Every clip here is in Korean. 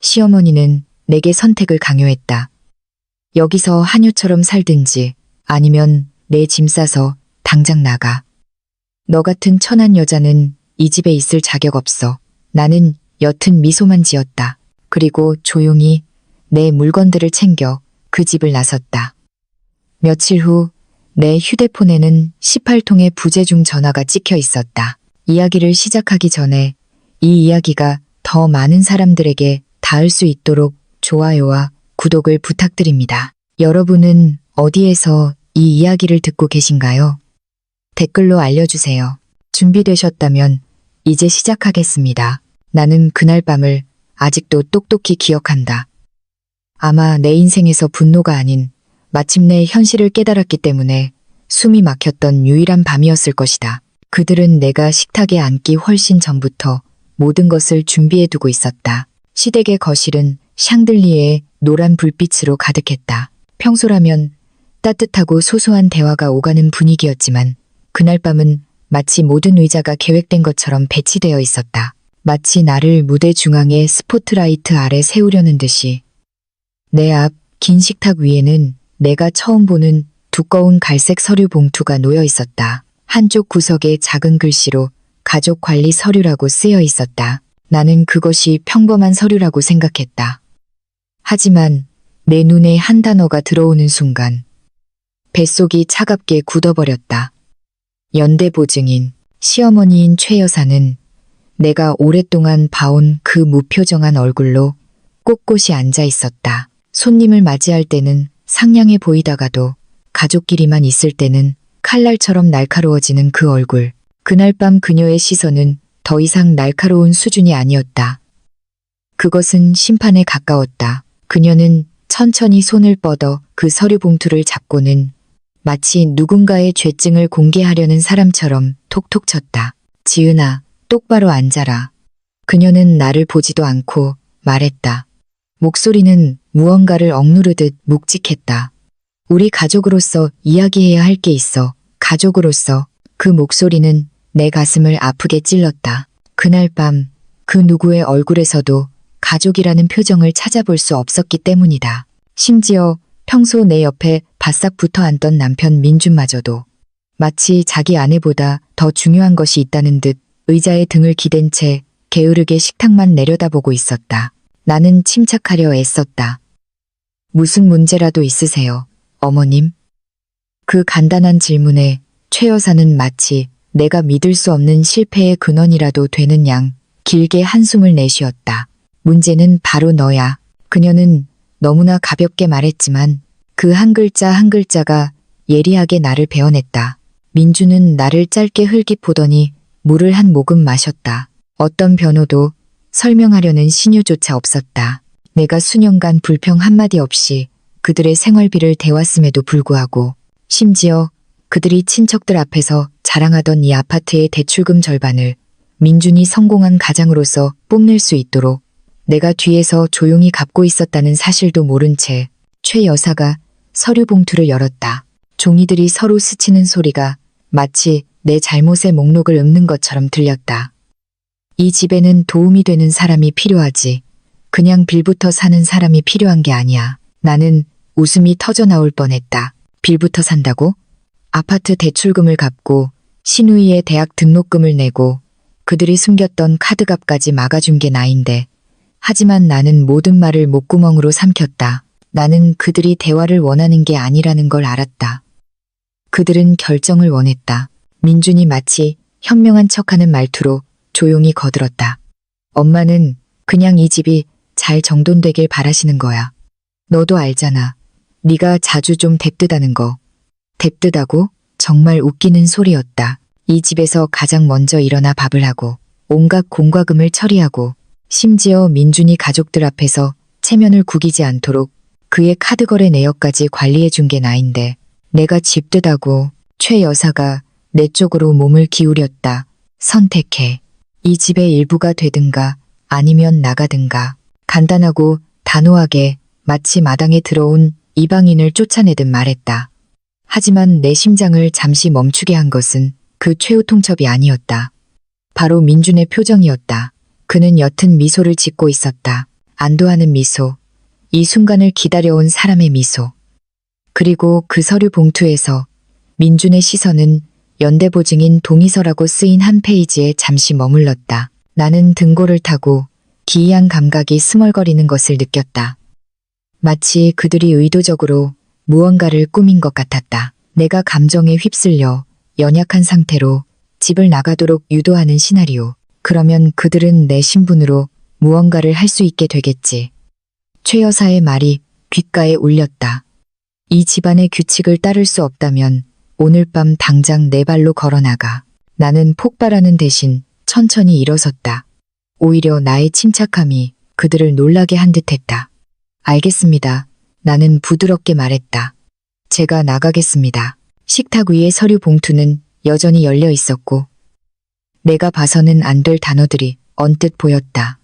시어머니는 내게 선택을 강요했다. 여기서 한유처럼 살든지 아니면 내 짐 싸서 당장 나가. 너 같은 천한 여자는 이 집에 있을 자격 없어. 나는 옅은 미소만 지었다. 그리고 조용히 내 물건들을 챙겨 그 집을 나섰다. 며칠 후 내 휴대폰에는 18통의 부재중 전화가 찍혀 있었다. 이야기를 시작하기 전에 이 이야기가 더 많은 사람들에게 닿을 수 있도록 좋아요와 구독을 부탁드립니다. 여러분은 어디에서 이 이야기를 듣고 계신가요? 댓글로 알려주세요. 준비되셨다면 이제 시작하겠습니다. 나는 그날 밤을 아직도 똑똑히 기억한다. 아마 내 인생에서 분노가 아닌 마침내 현실을 깨달았기 때문에 숨이 막혔던 유일한 밤이었을 것이다. 그들은 내가 식탁에 앉기 훨씬 전부터 모든 것을 준비해두고 있었다. 시댁의 거실은 샹들리에의 노란 불빛으로 가득했다. 평소라면 따뜻하고 소소한 대화가 오가는 분위기였지만 그날 밤은 마치 모든 의자가 계획된 것처럼 배치되어 있었다. 마치 나를 무대 중앙의 스포트라이트 아래 세우려는 듯이. 내 앞 긴 식탁 위에는 내가 처음 보는 두꺼운 갈색 서류 봉투가 놓여 있었다. 한쪽 구석에 작은 글씨로 가족 관리 서류라고 쓰여 있었다. 나는 그것이 평범한 서류라고 생각했다. 하지만 내 눈에 한 단어가 들어오는 순간 뱃속이 차갑게 굳어버렸다. 연대보증인, 시어머니인 최 여사는 내가 오랫동안 봐온 그 무표정한 얼굴로 꼿꼿이 앉아 있었다. 손님을 맞이할 때는 상냥해 보이다가도 가족끼리만 있을 때는 칼날처럼 날카로워지는 그 얼굴. 그날 밤 그녀의 시선은 더 이상 날카로운 수준이 아니었다. 그것은 심판에 가까웠다. 그녀는 천천히 손을 뻗어 그 서류 봉투를 잡고는 마치 누군가의 죄증을 공개하려는 사람처럼 톡톡 쳤다. 지은아, 똑바로 앉아라. 그녀는 나를 보지도 않고 말했다. 목소리는 무언가를 억누르듯 묵직했다. 우리 가족으로서 이야기해야 할 게 있어. 가족으로서. 그 목소리는 내 가슴을 아프게 찔렀다. 그날 밤 그 누구의 얼굴에서도 가족이라는 표정을 찾아볼 수 없었기 때문이다. 심지어 평소 내 옆에 바싹 붙어 앉던 남편 민준마저도 마치 자기 아내보다 더 중요한 것이 있다는 듯 의자에 등을 기댄 채 게으르게 식탁만 내려다보고 있었다. 나는 침착하려 애썼다. 무슨 문제라도 있으세요, 어머님? 그 간단한 질문에 최 여사는 마치 내가 믿을 수 없는 실패의 근원이라도 되는 양 길게 한숨을 내쉬었다. 문제는 바로 너야. 그녀는 너무나 가볍게 말했지만 그 한 글자 한 글자가 예리하게 나를 베어냈다. 민주는 나를 짧게 흘깃 보더니 물을 한 모금 마셨다. 어떤 변호도 설명하려는 신유조차 없었다. 내가 수년간 불평 한마디 없이 그들의 생활비를 대왔음에도 불구하고 심지어 그들이 친척들 앞에서 자랑하던 이 아파트의 대출금 절반을 민준이 성공한 가장으로서 뽐낼 수 있도록 내가 뒤에서 조용히 갚고 있었다는 사실도 모른 채 최 여사가 서류 봉투를 열었다. 종이들이 서로 스치는 소리가 마치 내 잘못의 목록을 읊는 것처럼 들렸다. 이 집에는 도움이 되는 사람이 필요하지. 그냥 빌부터 사는 사람이 필요한 게 아니야. 나는 웃음이 터져 나올 뻔했다. 빌부터 산다고? 아파트 대출금을 갚고 신우이의 대학 등록금을 내고 그들이 숨겼던 카드값까지 막아준 게 나인데. 하지만 나는 모든 말을 목구멍으로 삼켰다. 나는 그들이 대화를 원하는 게 아니라는 걸 알았다. 그들은 결정을 원했다. 민준이 마치 현명한 척하는 말투로 조용히 거들었다. 엄마는 그냥 이 집이 잘 정돈되길 바라시는 거야. 너도 알잖아. 네가 자주 좀 뎁뜨다는 거. 뎁뜨다고? 정말 웃기는 소리였다. 이 집에서 가장 먼저 일어나 밥을 하고 온갖 공과금을 처리하고 심지어 민준이 가족들 앞에서 체면을 구기지 않도록 그의 카드 거래 내역까지 관리해 준 게 나인데 내가 집뜨다고. 최 여사가 내 쪽으로 몸을 기울였다. 선택해. 이 집의 일부가 되든가 아니면 나가든가. 간단하고 단호하게 마치 마당에 들어온 이방인을 쫓아내듯 말했다. 하지만 내 심장을 잠시 멈추게 한 것은 그 최후 통첩이 아니었다. 바로 민준의 표정이었다. 그는 옅은 미소를 짓고 있었다. 안도하는 미소, 이 순간을 기다려온 사람의 미소. 그리고 그 서류 봉투에서 민준의 시선은 연대보증인 동의서라고 쓰인 한 페이지에 잠시 머물렀다. 나는 등골을 타고 기이한 감각이 스멀거리는 것을 느꼈다. 마치 그들이 의도적으로 무언가를 꾸민 것 같았다. 내가 감정에 휩쓸려 연약한 상태로 집을 나가도록 유도하는 시나리오. 그러면 그들은 내 신분으로 무언가를 할 수 있게 되겠지. 최 여사의 말이 귓가에 울렸다. 이 집안의 규칙을 따를 수 없다면 오늘 밤 당장 내 발로 걸어나가. 나는 폭발하는 대신 천천히 일어섰다. 오히려 나의 침착함이 그들을 놀라게 한 듯했다. 알겠습니다. 나는 부드럽게 말했다. 제가 나가겠습니다. 식탁 위의 서류 봉투는 여전히 열려 있었고 내가 봐서는 안 될 단어들이 언뜻 보였다.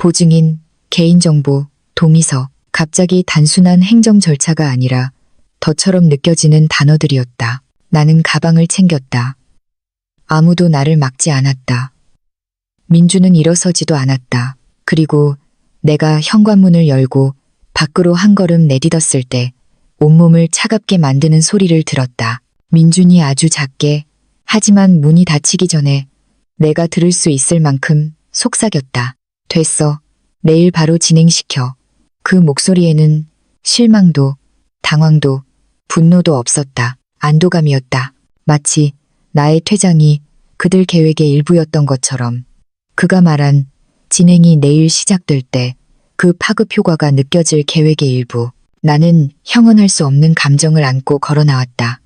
보증인, 개인정보, 동의서, 갑자기 단순한 행정 절차가 아니라 덫처럼 느껴지는 단어들이었다. 나는 가방을 챙겼다. 아무도 나를 막지 않았다. 민주는 일어서지도 않았다. 그리고 내가 현관문을 열고 밖으로 한 걸음 내딛었을 때 온몸을 차갑게 만드는 소리를 들었다. 민준이 아주 작게, 하지만 문이 닫히기 전에 내가 들을 수 있을 만큼 속삭였다. 됐어. 내일 바로 진행시켜. 그 목소리에는 실망도, 당황도, 분노도 없었다. 안도감이었다. 마치 나의 퇴장이 그들 계획의 일부였던 것처럼. 그가 말한 진행이 내일 시작될 때 그 파급 효과가 느껴질 계획의 일부. 나는 형언할 수 없는 감정을 안고 걸어 나왔다.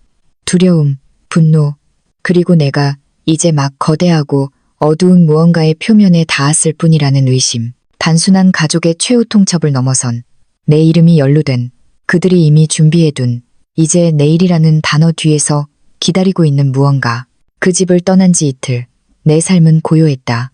두려움, 분노, 그리고 내가 이제 막 거대하고 어두운 무언가의 표면에 닿았을 뿐이라는 의심. 단순한 가족의 최후 통첩을 넘어선 내 이름이 연루된 그들이 이미 준비해둔 이제 내일이라는 단어 뒤에서 기다리고 있는 무언가. 그 집을 떠난 지 이틀. 내 삶은 고요했다.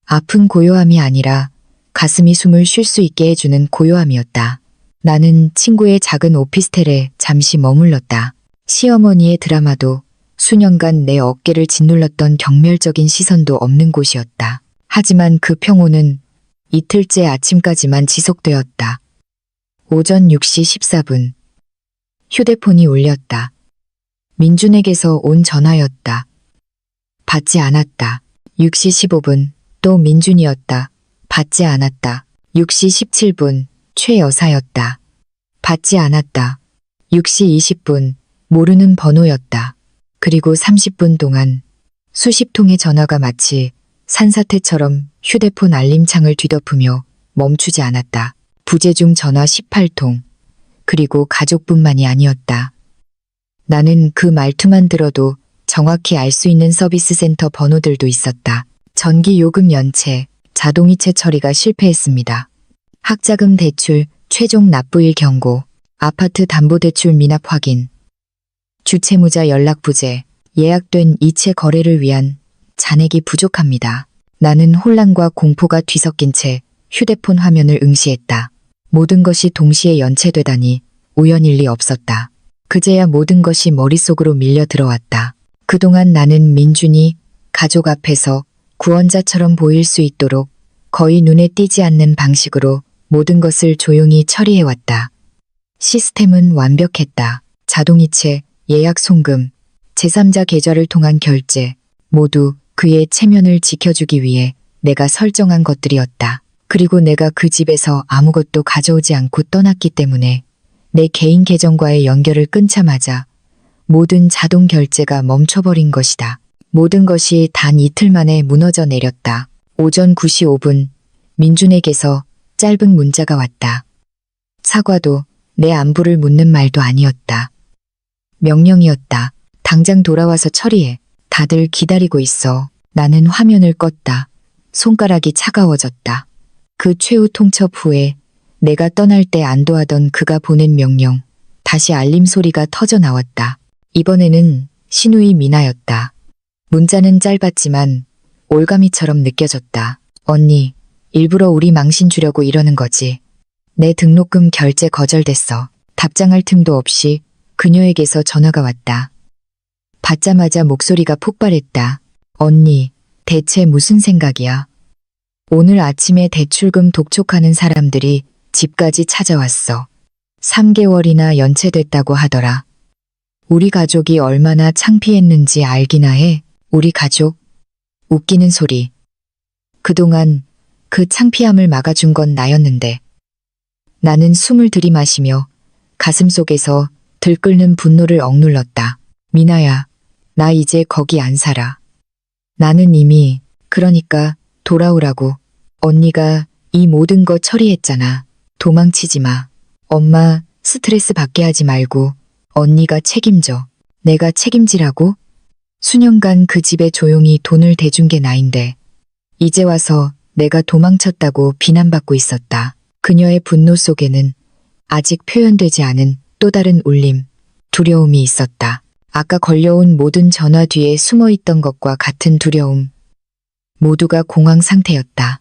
아픈 고요함이 아니라 가슴이 숨을 쉴 수 있게 해주는 고요함이었다. 나는 친구의 작은 오피스텔에 잠시 머물렀다. 시어머니의 드라마도 수년간 내 어깨를 짓눌렀던 경멸적인 시선도 없는 곳이었다. 하지만 그 평온은 이틀째 아침까지만 지속되었다. 오전 6시 14분. 휴대폰이 울렸다. 민준에게서 온 전화였다. 받지 않았다. 6시 15분. 또 민준이었다. 받지 않았다. 6시 17분. 최 여사였다. 받지 않았다. 6시 20분. 모르는 번호였다. 그리고 30분 동안 수십 통의 전화가 마치 산사태처럼 휴대폰 알림창을 뒤덮으며 멈추지 않았다. 부재중 전화 18통. 그리고 가족뿐만이 아니었다. 나는 그 말투만 들어도 정확히 알 수 있는 서비스 센터 번호들도 있었다. 전기 요금 연체, 자동이체 처리가 실패했습니다. 학자금 대출, 최종 납부일 경고, 아파트 담보대출 미납 확인, 주채무자 연락 부재, 예약된 이체 거래를 위한 잔액이 부족합니다. 나는 혼란과 공포가 뒤섞인 채 휴대폰 화면을 응시했다. 모든 것이 동시에 연체되다니 우연일 리 없었다. 그제야 모든 것이 머릿속으로 밀려 들어왔다. 그동안 나는 민준이 가족 앞에서 구원자처럼 보일 수 있도록 거의 눈에 띄지 않는 방식으로 모든 것을 조용히 처리해왔다. 시스템은 완벽했다. 자동이체, 예약 송금, 제3자 계좌를 통한 결제, 모두 그의 체면을 지켜주기 위해 내가 설정한 것들이었다. 그리고 내가 그 집에서 아무것도 가져오지 않고 떠났기 때문에 내 개인 계정과의 연결을 끊자마자 모든 자동 결제가 멈춰버린 것이다. 모든 것이 단 이틀 만에 무너져 내렸다. 오전 9시 5분 민준에게서 짧은 문자가 왔다. 사과도 내 안부를 묻는 말도 아니었다. 명령이었다. 당장 돌아와서 처리해. 다들 기다리고 있어. 나는 화면을 껐다. 손가락이 차가워졌다. 그 최후 통첩 후에 내가 떠날 때 안도하던 그가 보낸 명령. 다시 알림 소리가 터져 나왔다. 이번에는 신우이 미나였다. 문자는 짧았지만 올가미처럼 느껴졌다. 언니, 일부러 우리 망신 주려고 이러는 거지. 내 등록금 결제 거절됐어. 답장할 틈도 없이 그녀에게서 전화가 왔다. 받자마자 목소리가 폭발했다. 언니, 대체 무슨 생각이야? 오늘 아침에 대출금 독촉하는 사람들이 집까지 찾아왔어. 3개월이나 연체됐다고 하더라. 우리 가족이 얼마나 창피했는지 알기나 해. 우리 가족? 웃기는 소리. 그동안 그 창피함을 막아준 건 나였는데. 나는 숨을 들이마시며 가슴속에서 들끓는 분노를 억눌렀다. 미나야, 나 이제 거기 안 살아. 나는 이미, 그러니까 돌아오라고. 언니가 이 모든 거 처리했잖아. 도망치지 마. 엄마 스트레스 받게 하지 말고 언니가 책임져. 내가 책임지라고? 수년간 그 집에 조용히 돈을 대준 게 나인데 이제 와서 내가 도망쳤다고 비난받고 있었다. 그녀의 분노 속에는 아직 표현되지 않은 또 다른 울림, 두려움이 있었다. 아까 걸려온 모든 전화 뒤에 숨어있던 것과 같은 두려움. 모두가 공황 상태였다.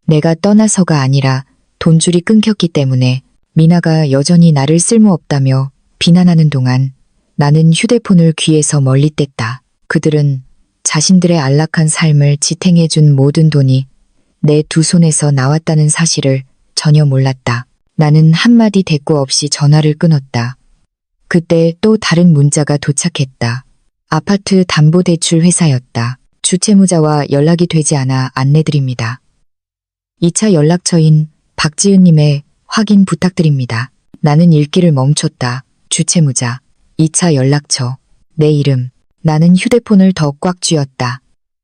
내가 떠나서가 아니라 돈줄이 끊겼기 때문에 미나가 여전히 나를 쓸모없다며 비난하는 동안 나는 휴대폰을 귀에서 멀리 뗐다. 그들은 자신들의 안락한 삶을 지탱해준 모든 돈이 내 두 손에서 나왔다는 사실을 전혀 몰랐다. 나는 한마디 대꾸 없이 전화를 끊었다. 그때 또 다른 문자가 도착했다. 아파트 담보대출 회사였다. 주채무자와 연락이 되지 않아 안내드립니다. 2차 연락처인 박지은님의 확인 부탁드립니다. 나는 읽기를 멈췄다. 주채무자, 2차 연락처, 내 이름. 나는 휴대폰을 더 꽉 쥐었다.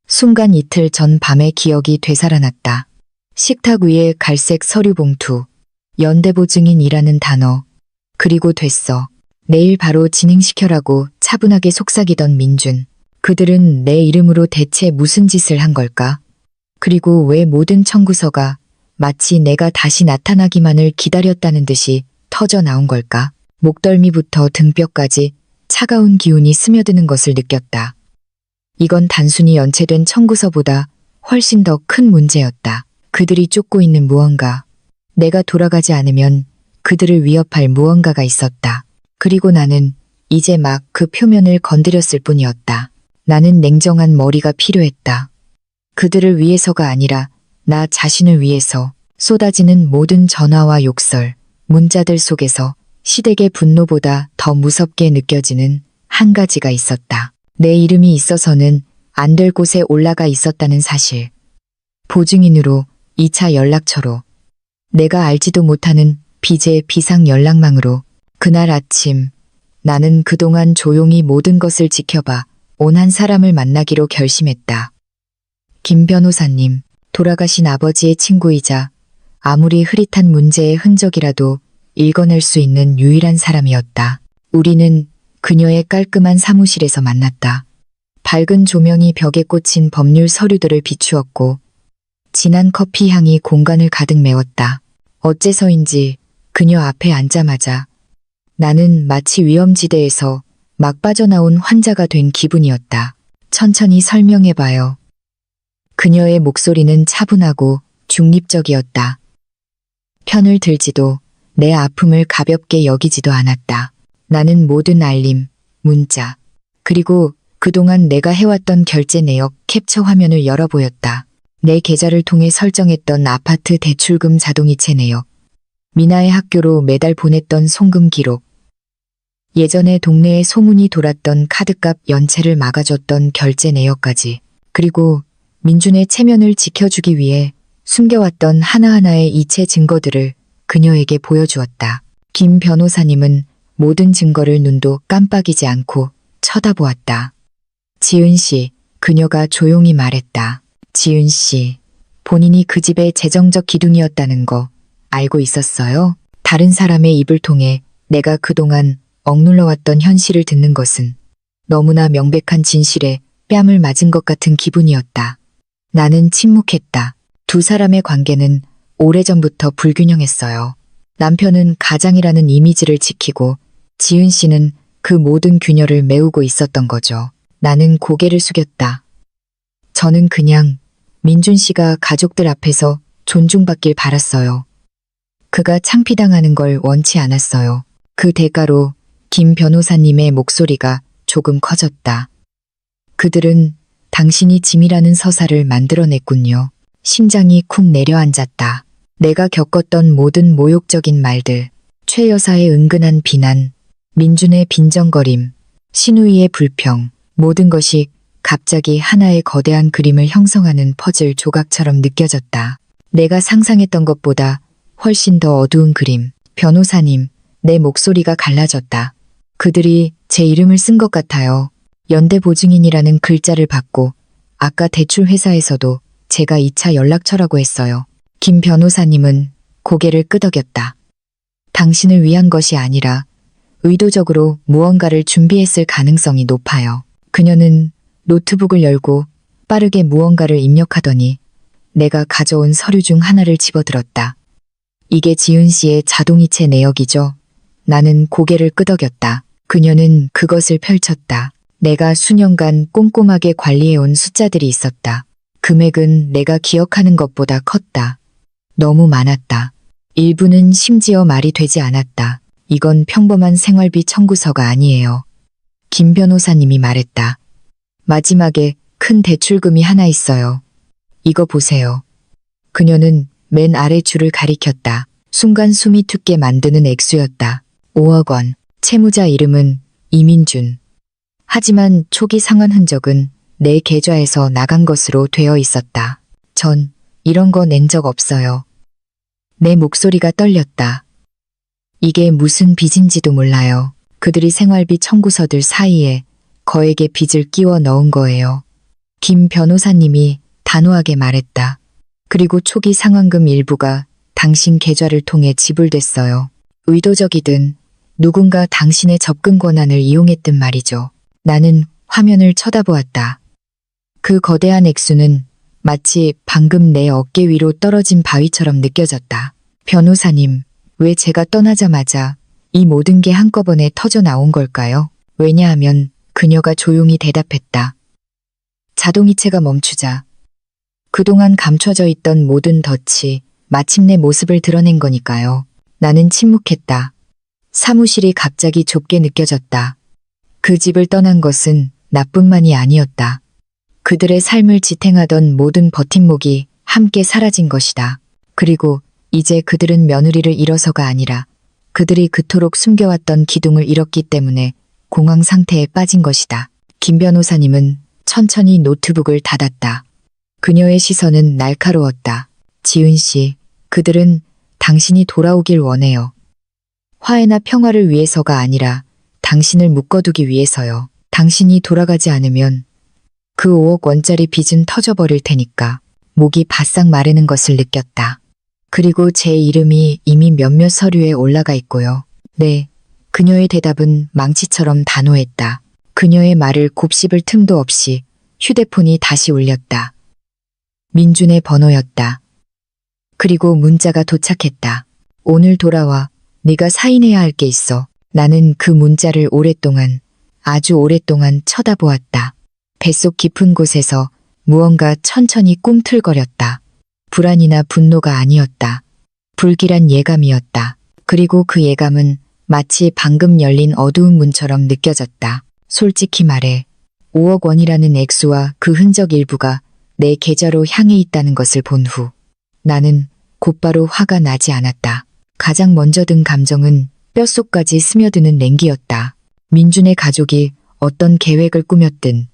순간 이틀 전 밤의 기억이 되살아났다. 식탁 위에 갈색 서류 봉투, 연대보 증인이라는 단어, 그리고 됐어. 내일 바로 진행시켜라고 차분하게 속삭이던 민준. 그들은 내 이름으로 대체 무슨 짓을 한 걸까? 그리고 왜 모든 청구서가 마치 내가 다시 나타나기만을 기다렸다는 듯이 터져 나온 걸까? 목덜미부터 등뼈까지 차가운 기운이 스며드는 것을 느꼈다. 이건 단순히 연체된 청구서보다 훨씬 더 큰 문제였다. 그들이 쫓고 있는 무언가. 내가 돌아가지 않으면 그들을 위협할 무언가가 있었다. 그리고 나는 이제 막 그 표면을 건드렸을 뿐이었다. 나는 냉정한 머리가 필요했다. 그들을 위해서가 아니라 나 자신을 위해서. 쏟아지는 모든 전화와 욕설, 문자들 속에서 시댁의 분노보다 더 무섭게 느껴지는 한 가지가 있었다. 내 이름이 있어서는 안 될 곳에 올라가 있었다는 사실. 보증인으로 2차 연락처로 내가 알지도 못하는 빚의 비상 연락망으로 그날 아침 나는 그동안 조용히 모든 것을 지켜봐 온 한 사람을 만나기로 결심했다. 김 변호사님, 돌아가신 아버지의 친구이자 아무리 흐릿한 문제의 흔적이라도 읽어낼 수 있는 유일한 사람이었다. 우리는 그녀의 깔끔한 사무실에서 만났다. 밝은 조명이 벽에 꽂힌 법률 서류들을 비추었고 진한 커피 향이 공간을 가득 메웠다. 어째서인지 그녀 앞에 앉자마자 나는 마치 위험지대에서 막 빠져나온 환자가 된 기분이었다. 천천히 설명해봐요. 그녀의 목소리는 차분하고 중립적이었다. 편을 들지도 내 아픔을 가볍게 여기지도 않았다. 나는 모든 알림, 문자, 그리고 그동안 내가 해왔던 결제 내역 캡처 화면을 열어보였다. 내 계좌를 통해 설정했던 아파트 대출금 자동이체 내역, 미나의 학교로 매달 보냈던 송금 기록, 예전에 동네에 소문이 돌았던 카드값 연체를 막아줬던 결제 내역까지, 그리고 민준의 체면을 지켜주기 위해 숨겨왔던 하나하나의 이체 증거들을 그녀에게 보여주었다. 김 변호사님은 모든 증거를 눈도 깜빡이지 않고 쳐다보았다. 지은 씨, 그녀가 조용히 말했다. 지은 씨, 본인이 그 집의 재정적 기둥이었다는 거 알고 있었어요? 다른 사람의 입을 통해 내가 그동안 억눌러왔던 현실을 듣는 것은 너무나 명백한 진실에 뺨을 맞은 것 같은 기분이었다. 나는 침묵했다. 두 사람의 관계는 오래전부터 불균형했어요. 남편은 가장이라는 이미지를 지키고 지은 씨는 그 모든 균열을 메우고 있었던 거죠. 나는 고개를 숙였다. 저는 그냥 민준 씨가 가족들 앞에서 존중받길 바랐어요. 그가 창피당하는 걸 원치 않았어요. 그 대가로 김 변호사님의 목소리가 조금 커졌다. 그들은 당신이 짐이라는 서사를 만들어냈군요. 심장이 쿵 내려앉았다. 내가 겪었던 모든 모욕적인 말들, 최 여사의 은근한 비난, 민준의 빈정거림, 신우이의 불평, 모든 것이 갑자기 하나의 거대한 그림을 형성하는 퍼즐 조각처럼 느껴졌다. 내가 상상했던 것보다 훨씬 더 어두운 그림. 변호사님, 내 목소리가 갈라졌다. 그들이 제 이름을 쓴 것 같아요. 연대보증인이라는 글자를 받고 아까 대출 회사에서도 제가 2차 연락처라고 했어요. 김 변호사님은 고개를 끄덕였다. 당신을 위한 것이 아니라 의도적으로 무언가를 준비했을 가능성이 높아요. 그녀는 노트북을 열고 빠르게 무언가를 입력하더니 내가 가져온 서류 중 하나를 집어들었다. 이게 지은 씨의 자동이체 내역이죠. 나는 고개를 끄덕였다. 그녀는 그것을 펼쳤다. 내가 수년간 꼼꼼하게 관리해온 숫자들이 있었다. 금액은 내가 기억하는 것보다 컸다. 너무 많았다. 일부는 심지어 말이 되지 않았다. 이건 평범한 생활비 청구서가 아니에요. 김 변호사님이 말했다. 마지막에 큰 대출금이 하나 있어요. 이거 보세요. 그녀는 맨 아래 줄을 가리켰다. 순간 숨이 텄게 만드는 액수였다. 5억 원. 채무자 이름은 이민준. 하지만 초기 상환 흔적은 내 계좌에서 나간 것으로 되어 있었다. 전 이런 거 낸 적 없어요. 내 목소리가 떨렸다. 이게 무슨 빚인지도 몰라요. 그들이 생활비 청구서들 사이에 거액의 빚을 끼워 넣은 거예요. 김 변호사님이 단호하게 말했다. 그리고 초기 상환금 일부가 당신 계좌를 통해 지불됐어요. 의도적이든 누군가 당신의 접근 권한을 이용했든 말이죠. 나는 화면을 쳐다보았다. 그 거대한 액수는 마치 방금 내 어깨 위로 떨어진 바위처럼 느껴졌다. 변호사님, 왜 제가 떠나자마자 이 모든 게 한꺼번에 터져 나온 걸까요? 왜냐하면 그녀가 조용히 대답했다. 자동이체가 멈추자. 그동안 감춰져 있던 모든 덫이 마침내 모습을 드러낸 거니까요. 나는 침묵했다. 사무실이 갑자기 좁게 느껴졌다. 그 집을 떠난 것은 나뿐만이 아니었다. 그들의 삶을 지탱하던 모든 버팀목이 함께 사라진 것이다. 그리고 이제 그들은 며느리를 잃어서가 아니라 그들이 그토록 숨겨왔던 기둥을 잃었기 때문에 공황 상태에 빠진 것이다. 김 변호사님은 천천히 노트북을 닫았다. 그녀의 시선은 날카로웠다. 지은 씨, 그들은 당신이 돌아오길 원해요. 화해나 평화를 위해서가 아니라 당신을 묶어두기 위해서요. 당신이 돌아가지 않으면 그 5억 원짜리 빚은 터져버릴 테니까. 목이 바싹 마르는 것을 느꼈다. 그리고 제 이름이 이미 몇몇 서류에 올라가 있고요. 네. 그녀의 대답은 망치처럼 단호했다. 그녀의 말을 곱씹을 틈도 없이 휴대폰이 다시 울렸다. 민준의 번호였다. 그리고 문자가 도착했다. 오늘 돌아와. 네가 사인해야 할 게 있어. 나는 그 문자를 오랫동안, 아주 오랫동안 쳐다보았다. 뱃속 깊은 곳에서 무언가 천천히 꿈틀거렸다. 불안이나 분노가 아니었다. 불길한 예감이었다. 그리고 그 예감은 마치 방금 열린 어두운 문처럼 느껴졌다. 솔직히 말해 5억 원이라는 액수와 그 흔적 일부가 내 계좌로 향해 있다는 것을 본 후 나는 곧바로 화가 나지 않았다. 가장 먼저 든 감정은 뼛속까지 스며드는 냉기였다. 민준의 가족이 어떤 계획을 꾸몄든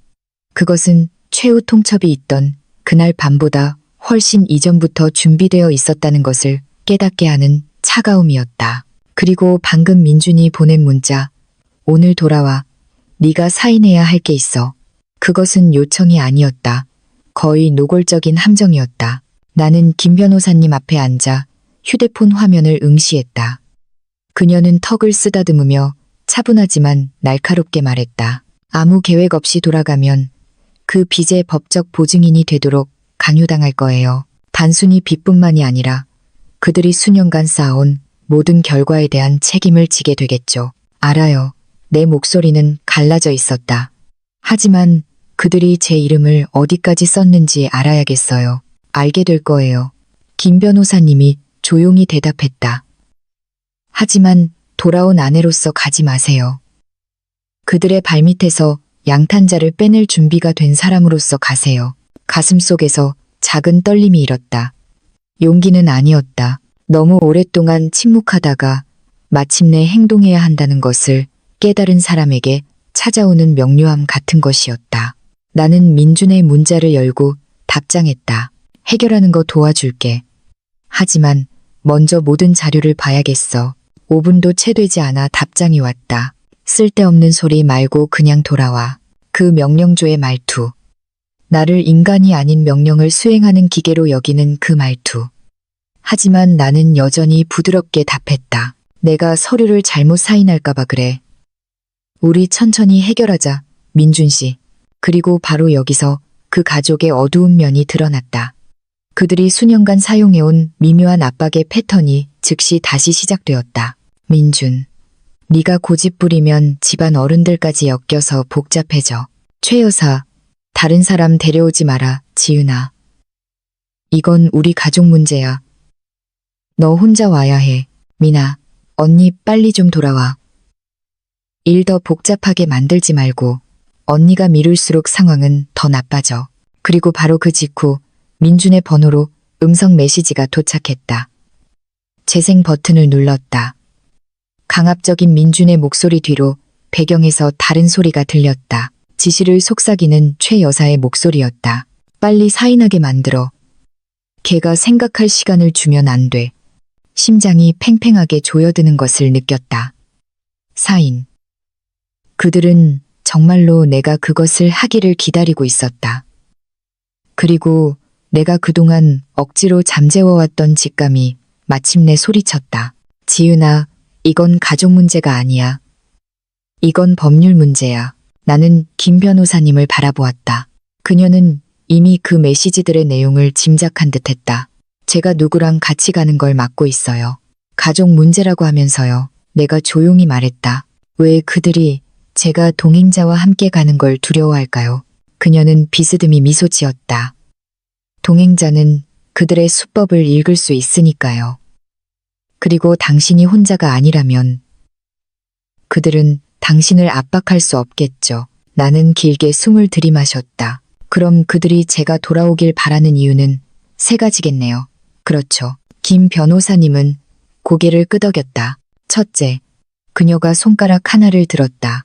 그것은 최후 통첩이 있던 그날 밤보다 훨씬 이전부터 준비되어 있었다는 것을 깨닫게 하는 차가움이었다. 그리고 방금 민준이 보낸 문자, 오늘 돌아와. 네가 사인해야 할 게 있어. 그것은 요청이 아니었다. 거의 노골적인 함정이었다. 나는 김 변호사님 앞에 앉아 휴대폰 화면을 응시했다. 그녀는 턱을 쓰다듬으며 차분하지만 날카롭게 말했다. 아무 계획 없이 돌아가면 그 빚의 법적 보증인이 되도록 강요당할 거예요. 단순히 빚뿐만이 아니라 그들이 수년간 쌓아온 모든 결과에 대한 책임을 지게 되겠죠. 알아요. 내 목소리는 갈라져 있었다. 하지만 그들이 제 이름을 어디까지 썼는지 알아야겠어요. 알게 될 거예요. 김 변호사님이 조용히 대답했다. 하지만 돌아온 아내로서 가지 마세요. 그들의 발밑에서 양탄자를 빼낼 준비가 된 사람으로서 가세요. 가슴속에서 작은 떨림이 일었다. 용기는 아니었다. 너무 오랫동안 침묵하다가 마침내 행동해야 한다는 것을 깨달은 사람에게 찾아오는 명료함 같은 것이었다. 나는 민준의 문자를 열고 답장했다. 해결하는 거 도와줄게. 하지만 먼저 모든 자료를 봐야겠어. 5분도 채 되지 않아 답장이 왔다. 쓸데없는 소리 말고 그냥 돌아와. 그 명령조의 말투. 나를 인간이 아닌 명령을 수행하는 기계로 여기는 그 말투. 하지만 나는 여전히 부드럽게 답했다. 내가 서류를 잘못 사인할까봐 그래. 우리 천천히 해결하자, 민준 씨. 그리고 바로 여기서 그 가족의 어두운 면이 드러났다. 그들이 수년간 사용해온 미묘한 압박의 패턴이 즉시 다시 시작되었다. 민준, 네가 고집 부리면 집안 어른들까지 엮여서 복잡해져. 최 여사, 다른 사람 데려오지 마라, 지은아. 이건 우리 가족 문제야. 너 혼자 와야 해. 미나, 언니 빨리 좀 돌아와. 일 더 복잡하게 만들지 말고. 언니가 미룰수록 상황은 더 나빠져. 그리고 바로 그 직후 민준의 번호로 음성 메시지가 도착했다. 재생 버튼을 눌렀다. 강압적인 민준의 목소리 뒤로 배경에서 다른 소리가 들렸다. 지시를 속삭이는 최 여사의 목소리였다. 빨리 사인하게 만들어. 걔가 생각할 시간을 주면 안 돼. 심장이 팽팽하게 조여드는 것을 느꼈다. 사인. 그들은 정말로 내가 그것을 하기를 기다리고 있었다. 그리고 내가 그동안 억지로 잠재워왔던 직감이 마침내 소리쳤다. 지은아, 이건 가족 문제가 아니야. 이건 법률 문제야. 나는 김 변호사님을 바라보았다. 그녀는 이미 그 메시지들의 내용을 짐작한 듯했다. 제가 누구랑 같이 가는 걸 막고 있어요. 가족 문제라고 하면서요. 내가 조용히 말했다. 왜 그들이 제가 동행자와 함께 가는 걸 두려워할까요? 그녀는 비스듬히 미소 지었다. 동행자는 그들의 수법을 읽을 수 있으니까요. 그리고 당신이 혼자가 아니라면 그들은 당신을 압박할 수 없겠죠. 나는 길게 숨을 들이마셨다. 그럼 그들이 제가 돌아오길 바라는 이유는 세 가지겠네요. 그렇죠. 김 변호사님은 고개를 끄덕였다. 첫째, 그녀가 손가락 하나를 들었다.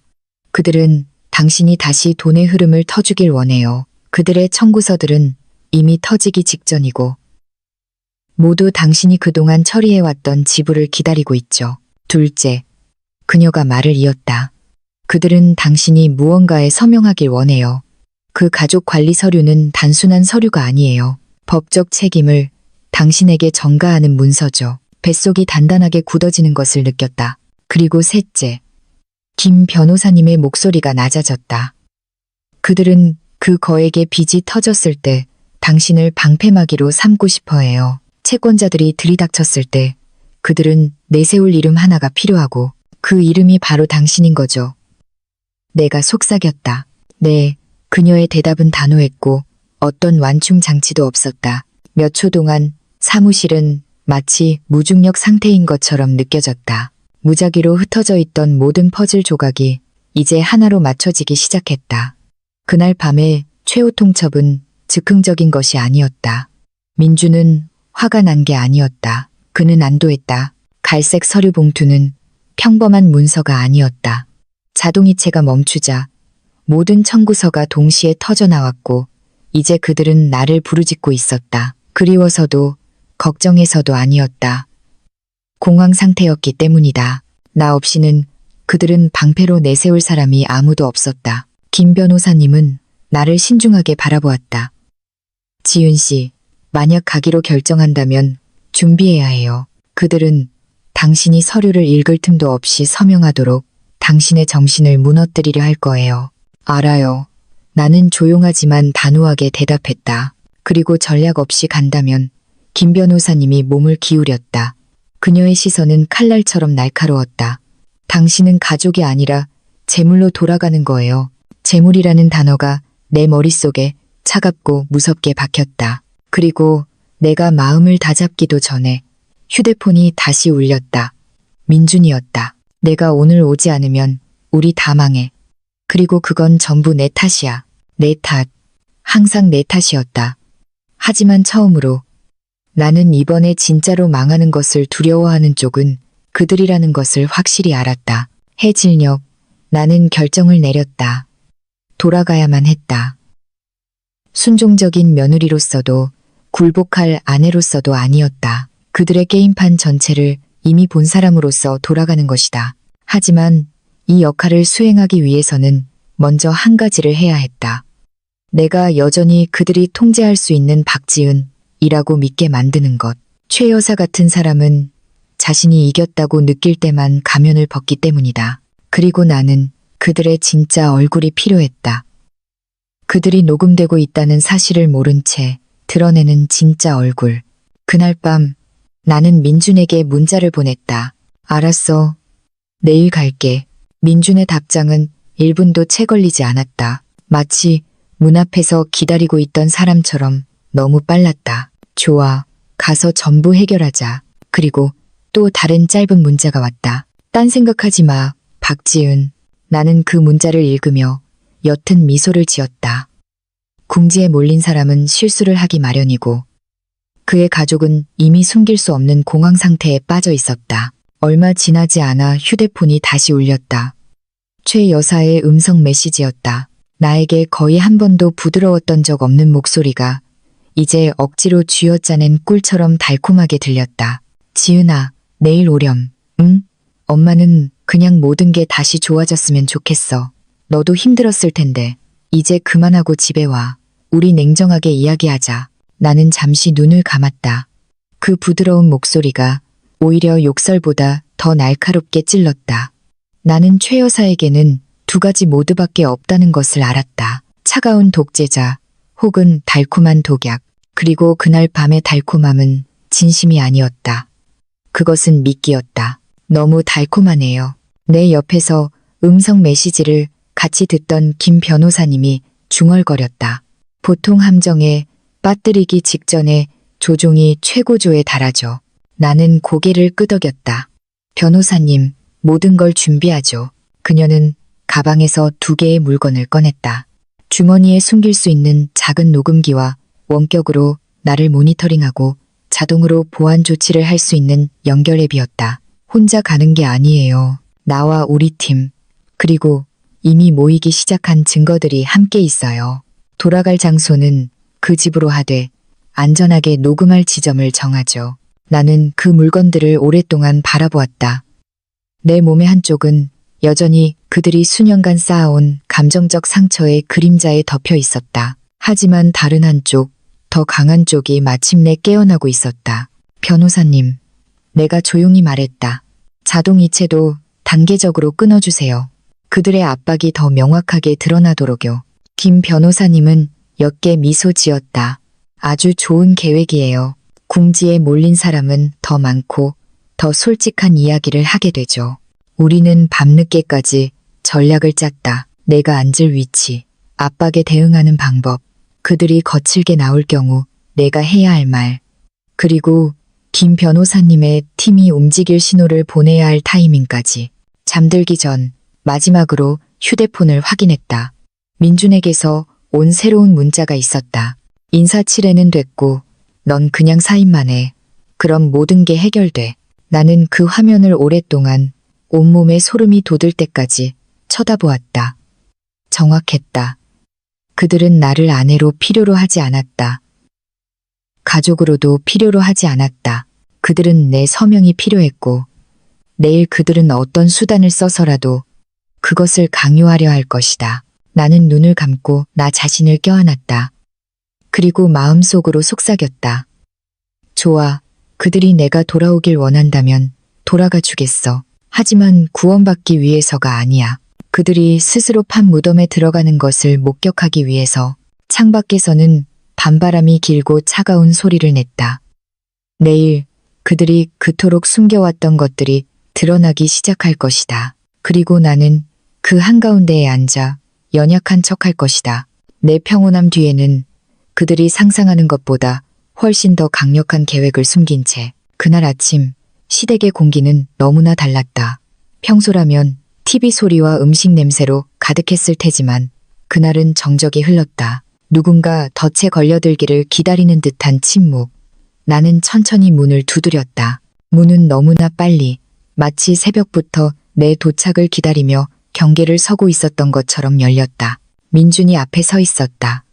그들은 당신이 다시 돈의 흐름을 터주길 원해요. 그들의 청구서들은 이미 터지기 직전이고 모두 당신이 그동안 처리해왔던 지불을 기다리고 있죠. 둘째, 그녀가 말을 이었다. 그들은 당신이 무언가에 서명하길 원해요. 그 가족 관리 서류는 단순한 서류가 아니에요. 법적 책임을 당신에게 전가하는 문서죠. 뱃속이 단단하게 굳어지는 것을 느꼈다. 그리고 셋째, 김 변호사님의 목소리가 낮아졌다. 그들은 그 거액의 빚이 터졌을 때 당신을 방패막이로 삼고 싶어 해요. 채권자들이 들이닥쳤을 때 그들은 내세울 이름 하나가 필요하고 그 이름이 바로 당신인 거죠. 내가 속삭였다. 네, 그녀의 대답은 단호했고 어떤 완충 장치도 없었다. 몇 초 동안 사무실은 마치 무중력 상태인 것처럼 느껴졌다. 무작위로 흩어져 있던 모든 퍼즐 조각이 이제 하나로 맞춰지기 시작했다. 그날 밤에 최후 통첩은 즉흥적인 것이 아니었다. 민주는 화가 난 게 아니었다. 그는 안도했다. 갈색 서류 봉투는 평범한 문서가 아니었다. 자동이체가 멈추자 모든 청구서가 동시에 터져 나왔고 이제 그들은 나를 부르짖고 있었다. 그리워서도 걱정해서도 아니었다. 공황 상태였기 때문이다. 나 없이는 그들은 방패로 내세울 사람이 아무도 없었다. 김 변호사님은 나를 신중하게 바라보았다. 지은 씨, 만약 가기로 결정한다면 준비해야 해요. 그들은 당신이 서류를 읽을 틈도 없이 서명하도록 당신의 정신을 무너뜨리려 할 거예요. 알아요. 나는 조용하지만 단호하게 대답했다. 그리고 전략 없이 간다면 김 변호사님이 몸을 기울였다. 그녀의 시선은 칼날처럼 날카로웠다. 당신은 가족이 아니라 재물로 돌아가는 거예요. 재물이라는 단어가 내 머릿속에 차갑고 무섭게 박혔다. 그리고 내가 마음을 다잡기도 전에 휴대폰이 다시 울렸다. 민준이었다. 내가 오늘 오지 않으면 우리 다 망해. 그리고 그건 전부 내 탓이야. 내 탓. 항상 내 탓이었다. 하지만 처음으로 나는 이번에 진짜로 망하는 것을 두려워하는 쪽은 그들이라는 것을 확실히 알았다. 해질녘, 나는 결정을 내렸다. 돌아가야만 했다. 순종적인 며느리로서도 굴복할 아내로서도 아니었다. 그들의 게임판 전체를 이미 본 사람으로서 돌아가는 것이다. 하지만 이 역할을 수행하기 위해서는 먼저 한 가지를 해야 했다. 내가 여전히 그들이 통제할 수 있는 박지은이라고 믿게 만드는 것. 최 여사 같은 사람은 자신이 이겼다고 느낄 때만 가면을 벗기 때문이다. 그리고 나는 그들의 진짜 얼굴이 필요했다. 그들이 녹음되고 있다는 사실을 모른 채 드러내는 진짜 얼굴. 그날 밤 나는 민준에게 문자를 보냈다. 알았어. 내일 갈게. 민준의 답장은 1분도 채 걸리지 않았다. 마치 문 앞에서 기다리고 있던 사람처럼 너무 빨랐다. 좋아. 가서 전부 해결하자. 그리고 또 다른 짧은 문자가 왔다. 딴 생각하지 마. 박지은. 나는 그 문자를 읽으며 옅은 미소를 지었다. 궁지에 몰린 사람은 실수를 하기 마련이고 그의 가족은 이미 숨길 수 없는 공황 상태에 빠져 있었다. 얼마 지나지 않아 휴대폰이 다시 울렸다. 최 여사의 음성 메시지였다. 나에게 거의 한 번도 부드러웠던 적 없는 목소리가 이제 억지로 쥐어짜낸 꿀처럼 달콤하게 들렸다. 지은아, 내일 오렴. 응? 엄마는 그냥 모든 게 다시 좋아졌으면 좋겠어. 너도 힘들었을 텐데. 이제 그만하고 집에 와. 우리 냉정하게 이야기하자. 나는 잠시 눈을 감았다. 그 부드러운 목소리가 오히려 욕설보다 더 날카롭게 찔렀다. 나는 최 여사에게는 두 가지 모두밖에 없다는 것을 알았다. 차가운 독재자 혹은 달콤한 독약. 그리고 그날 밤의 달콤함은 진심이 아니었다. 그것은 미끼였다. 너무 달콤하네요. 내 옆에서 음성 메시지를 같이 듣던 김 변호사님이 중얼거렸다. 보통 함정에 빠뜨리기 직전에 조종이 최고조에 달하죠. 나는 고개를 끄덕였다. 변호사님, 모든 걸 준비하죠. 그녀는 가방에서 2개의 물건을 꺼냈다. 주머니에 숨길 수 있는 작은 녹음기와 원격으로 나를 모니터링하고 자동으로 보안 조치를 할 수 있는 연결 앱이었다. 혼자 가는 게 아니에요. 나와 우리 팀, 그리고 이미 모이기 시작한 증거들이 함께 있어요. 돌아갈 장소는 그 집으로 하되 안전하게 녹음할 지점을 정하죠. 나는 그 물건들을 오랫동안 바라보았다. 내 몸의 한쪽은 여전히 그들이 수년간 쌓아온 감정적 상처의 그림자에 덮여 있었다. 하지만 다른 한쪽, 더 강한 쪽이 마침내 깨어나고 있었다. 변호사님, 내가 조용히 말했다. 자동이체도 단계적으로 끊어주세요. 그들의 압박이 더 명확하게 드러나도록요. 김 변호사님은 옅게 미소 지었다. 아주 좋은 계획이에요. 궁지에 몰린 사람은 더 많고 더 솔직한 이야기를 하게 되죠. 우리는 밤늦게까지 전략을 짰다. 내가 앉을 위치, 압박에 대응하는 방법, 그들이 거칠게 나올 경우 내가 해야 할 말, 그리고 김 변호사님의 팀이 움직일 신호를 보내야 할 타이밍까지. 잠들기 전 마지막으로 휴대폰을 확인했다. 민준에게서 온 새로운 문자가 있었다. 인사치레는 됐고 넌 그냥 사인만 해. 그럼 모든 게 해결돼. 나는 그 화면을 오랫동안 온몸에 소름이 돋을 때까지 쳐다보았다. 정확했다. 그들은 나를 아내로 필요로 하지 않았다. 가족으로도 필요로 하지 않았다. 그들은 내 서명이 필요했고 내일 그들은 어떤 수단을 써서라도 그것을 강요하려 할 것이다. 나는 눈을 감고 나 자신을 껴안았다. 그리고 마음속으로 속삭였다. 좋아. 그들이 내가 돌아오길 원한다면 돌아가 주겠어. 하지만 구원받기 위해서가 아니야. 그들이 스스로 판 무덤에 들어가는 것을 목격하기 위해서. 창밖에서는 밤바람이 길고 차가운 소리를 냈다. 내일 그들이 그토록 숨겨왔던 것들이 드러나기 시작할 것이다. 그리고 나는 그 한가운데에 앉아 연약한 척할 것이다. 내 평온함 뒤에는 그들이 상상하는 것보다 훨씬 더 강력한 계획을 숨긴 채. 그날 아침 시댁의 공기는 너무나 달랐다. 평소라면 TV 소리와 음식 냄새로 가득했을 테지만 그날은 정적이 흘렀다. 누군가 덫에 걸려들기를 기다리는 듯한 침묵. 나는 천천히 문을 두드렸다. 문은 너무나 빨리, 마치 새벽부터 내 도착을 기다리며 경계를 서고 있었던 것처럼 열렸다. 민준이 앞에 서 있었다.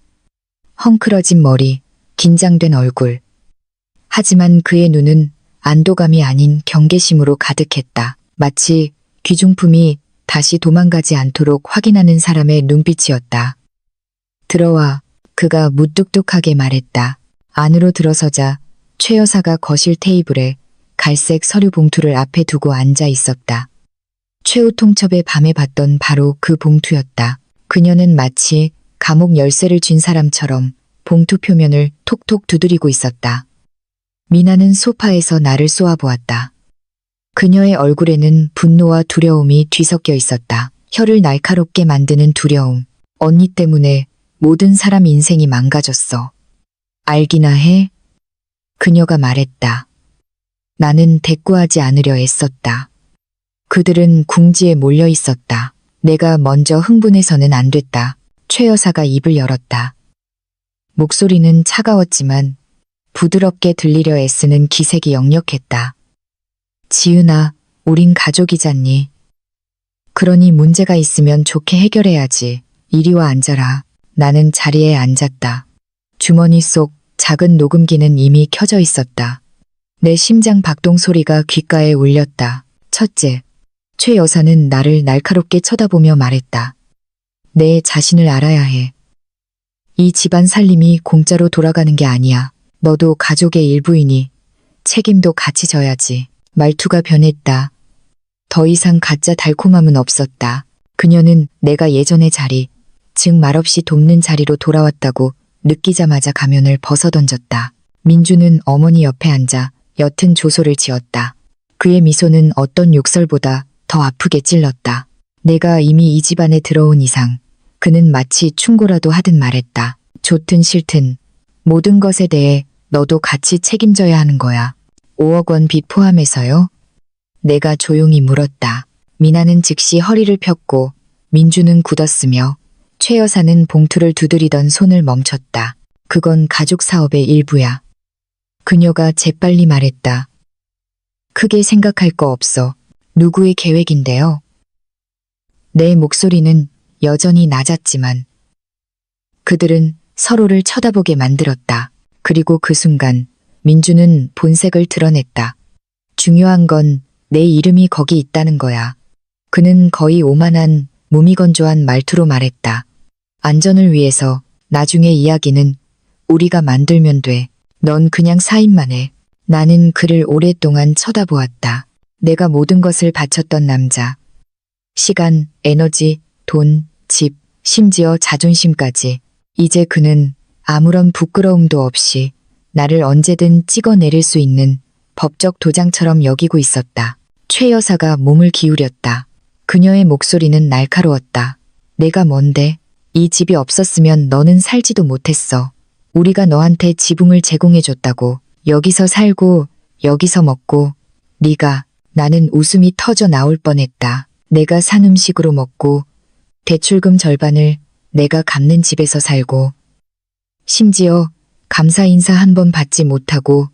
헝클어진 머리, 긴장된 얼굴. 하지만 그의 눈은 안도감이 아닌 경계심으로 가득했다. 마치 귀중품이 다시 도망가지 않도록 확인하는 사람의 눈빛이었다. 들어와. 그가 무뚝뚝하게 말했다. 안으로 들어서자 최 여사가 거실 테이블에 갈색 서류 봉투를 앞에 두고 앉아 있었다. 최후 통첩에 밤에 봤던 바로 그 봉투였다. 그녀는 마치 감옥 열쇠를 쥔 사람처럼 봉투 표면을 톡톡 두드리고 있었다. 미나는 소파에서 나를 쏘아보았다. 그녀의 얼굴에는 분노와 두려움이 뒤섞여 있었다. 혀를 날카롭게 만드는 두려움. 언니 때문에 모든 사람 인생이 망가졌어. 알기나 해? 그녀가 말했다. 나는 대꾸하지 않으려 애썼다. 그들은 궁지에 몰려 있었다. 내가 먼저 흥분해서는 안 됐다. 최 여사가 입을 열었다. 목소리는 차가웠지만 부드럽게 들리려 애쓰는 기색이 역력했다. 지은아, 우린 가족이잖니. 그러니 문제가 있으면 좋게 해결해야지. 이리 와 앉아라. 나는 자리에 앉았다. 주머니 속 작은 녹음기는 이미 켜져 있었다. 내 심장 박동 소리가 귓가에 울렸다. 첫째, 최 여사는 나를 날카롭게 쳐다보며 말했다. 내 자신을 알아야 해. 이 집안 살림이 공짜로 돌아가는 게 아니야. 너도 가족의 일부이니 책임도 같이 져야지. 말투가 변했다. 더 이상 가짜 달콤함은 없었다. 그녀는 내가 예전의 자리, 즉 말없이 돕는 자리로 돌아왔다고 느끼자마자 가면을 벗어던졌다. 민주는 어머니 옆에 앉아 옅은 조소를 지었다. 그의 미소는 어떤 욕설보다 더 아프게 찔렀다. 내가 이미 이 집안에 들어온 이상 그는 마치 충고라도 하듯 말했다. 좋든 싫든 모든 것에 대해 너도 같이 책임져야 하는 거야. 5억 원 빚 포함해서요? 내가 조용히 물었다. 미나는 즉시 허리를 폈고 민주는 굳었으며 최 여사는 봉투를 두드리던 손을 멈췄다. 그건 가족 사업의 일부야. 그녀가 재빨리 말했다. 크게 생각할 거 없어. 누구의 계획인데요? 내 목소리는 여전히 낮았지만 그들은 서로를 쳐다보게 만들었다. 그리고 그 순간 민주는 본색을 드러냈다. 중요한 건 내 이름이 거기 있다는 거야. 그는 거의 오만한 무미건조한 말투로 말했다. 안전을 위해서 나중에 이야기는 우리가 만들면 돼. 넌 그냥 사인만 해. 나는 그를 오랫동안 쳐다보았다. 내가 모든 것을 바쳤던 남자. 시간, 에너지, 돈, 집, 심지어 자존심까지. 이제 그는 아무런 부끄러움도 없이 나를 언제든 찍어내릴 수 있는 법적 도장처럼 여기고 있었다. 최 여사가 몸을 기울였다. 그녀의 목소리는 날카로웠다. 내가 뭔데? 이 집이 없었으면 너는 살지도 못했어. 우리가 너한테 지붕을 제공해줬다고. 여기서 살고 여기서 먹고 네가. 나는 웃음이 터져 나올 뻔했다. 내가 산 음식으로 먹고 대출금 절반을 내가 갚는 집에서 살고 심지어 감사 인사 한 번 받지 못하고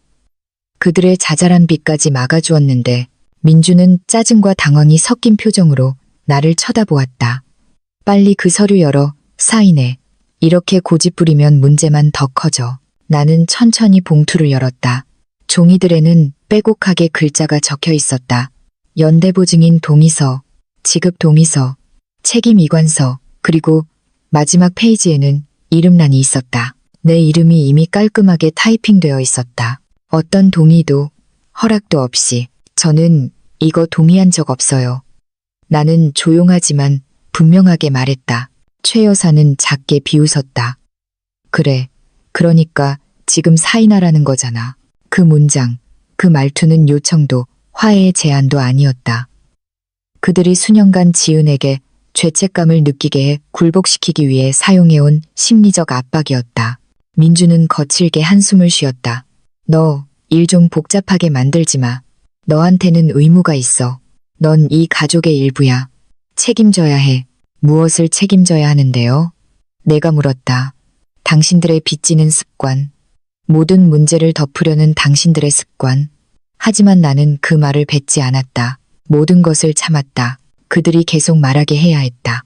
그들의 자잘한 빚까지 막아주었는데 민주는 짜증과 당황이 섞인 표정으로 나를 쳐다보았다. 빨리 그 서류 열어 사인해. 이렇게 고집부리면 문제만 더 커져. 나는 천천히 봉투를 열었다. 종이들에는 빼곡하게 글자가 적혀 있었다. 연대보증인 동의서, 지급 동의서, 책임 이관서, 그리고 마지막 페이지에는 이름란이 있었다. 내 이름이 이미 깔끔하게 타이핑되어 있었다. 어떤 동의도 허락도 없이. 저는 이거 동의한 적 없어요. 나는 조용하지만 분명하게 말했다. 최 여사는 작게 비웃었다. 그래, 그러니까 지금 사인하라는 거잖아. 그 문장, 그 말투는 요청도 화해의 제안도 아니었다. 그들이 수년간 지은에게 죄책감을 느끼게 해 굴복시키기 위해 사용해온 심리적 압박이었다. 민주는 거칠게 한숨을 쉬었다. 너 일 좀 복잡하게 만들지 마. 너한테는 의무가 있어. 넌 이 가족의 일부야. 책임져야 해. 무엇을 책임져야 하는데요? 내가 물었다. 당신들의 빚지는 습관, 모든 문제를 덮으려는 당신들의 습관. 하지만 나는 그 말을 뱉지 않았다. 모든 것을 참았다. 그들이 계속 말하게 해야 했다.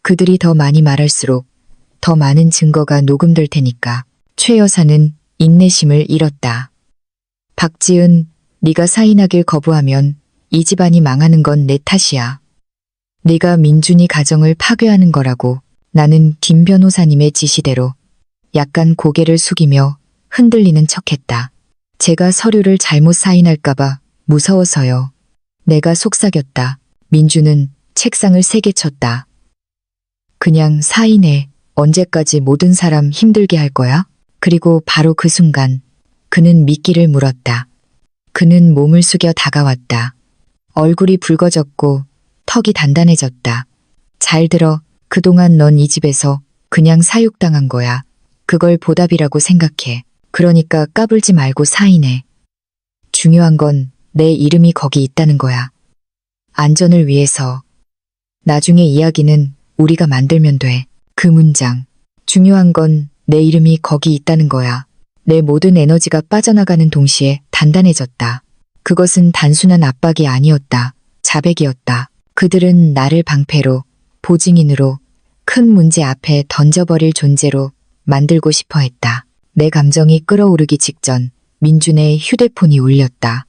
그들이 더 많이 말할수록 더 많은 증거가 녹음될 테니까. 최 여사는 인내심을 잃었다. 박지은, 네가 사인하길 거부하면 이 집안이 망하는 건 내 탓이야. 네가 민준이 가정을 파괴하는 거라고. 나는 김 변호사님의 지시대로 약간 고개를 숙이며 흔들리는 척했다. 제가 서류를 잘못 사인할까봐 무서워서요. 내가 속삭였다. 민준은 책상을 세게 쳤다. 그냥 사인해. 언제까지 모든 사람 힘들게 할 거야? 그리고 바로 그 순간 그는 미끼를 물었다. 그는 몸을 숙여 다가왔다. 얼굴이 붉어졌고 턱이 단단해졌다. 잘 들어. 그동안 넌 이 집에서 그냥 사육당한 거야. 그걸 보답이라고 생각해. 그러니까 까불지 말고 사인해. 중요한 건 내 이름이 거기 있다는 거야. 안전을 위해서. 나중에 이야기는 우리가 만들면 돼. 그 문장. 중요한 건 내 이름이 거기 있다는 거야. 내 모든 에너지가 빠져나가는 동시에 단단해졌다. 그것은 단순한 압박이 아니었다. 자백이었다. 그들은 나를 방패로, 보증인으로, 큰 문제 앞에 던져버릴 존재로 만들고 싶어 했다. 내 감정이 끓어오르기 직전 민준의 휴대폰이 울렸다.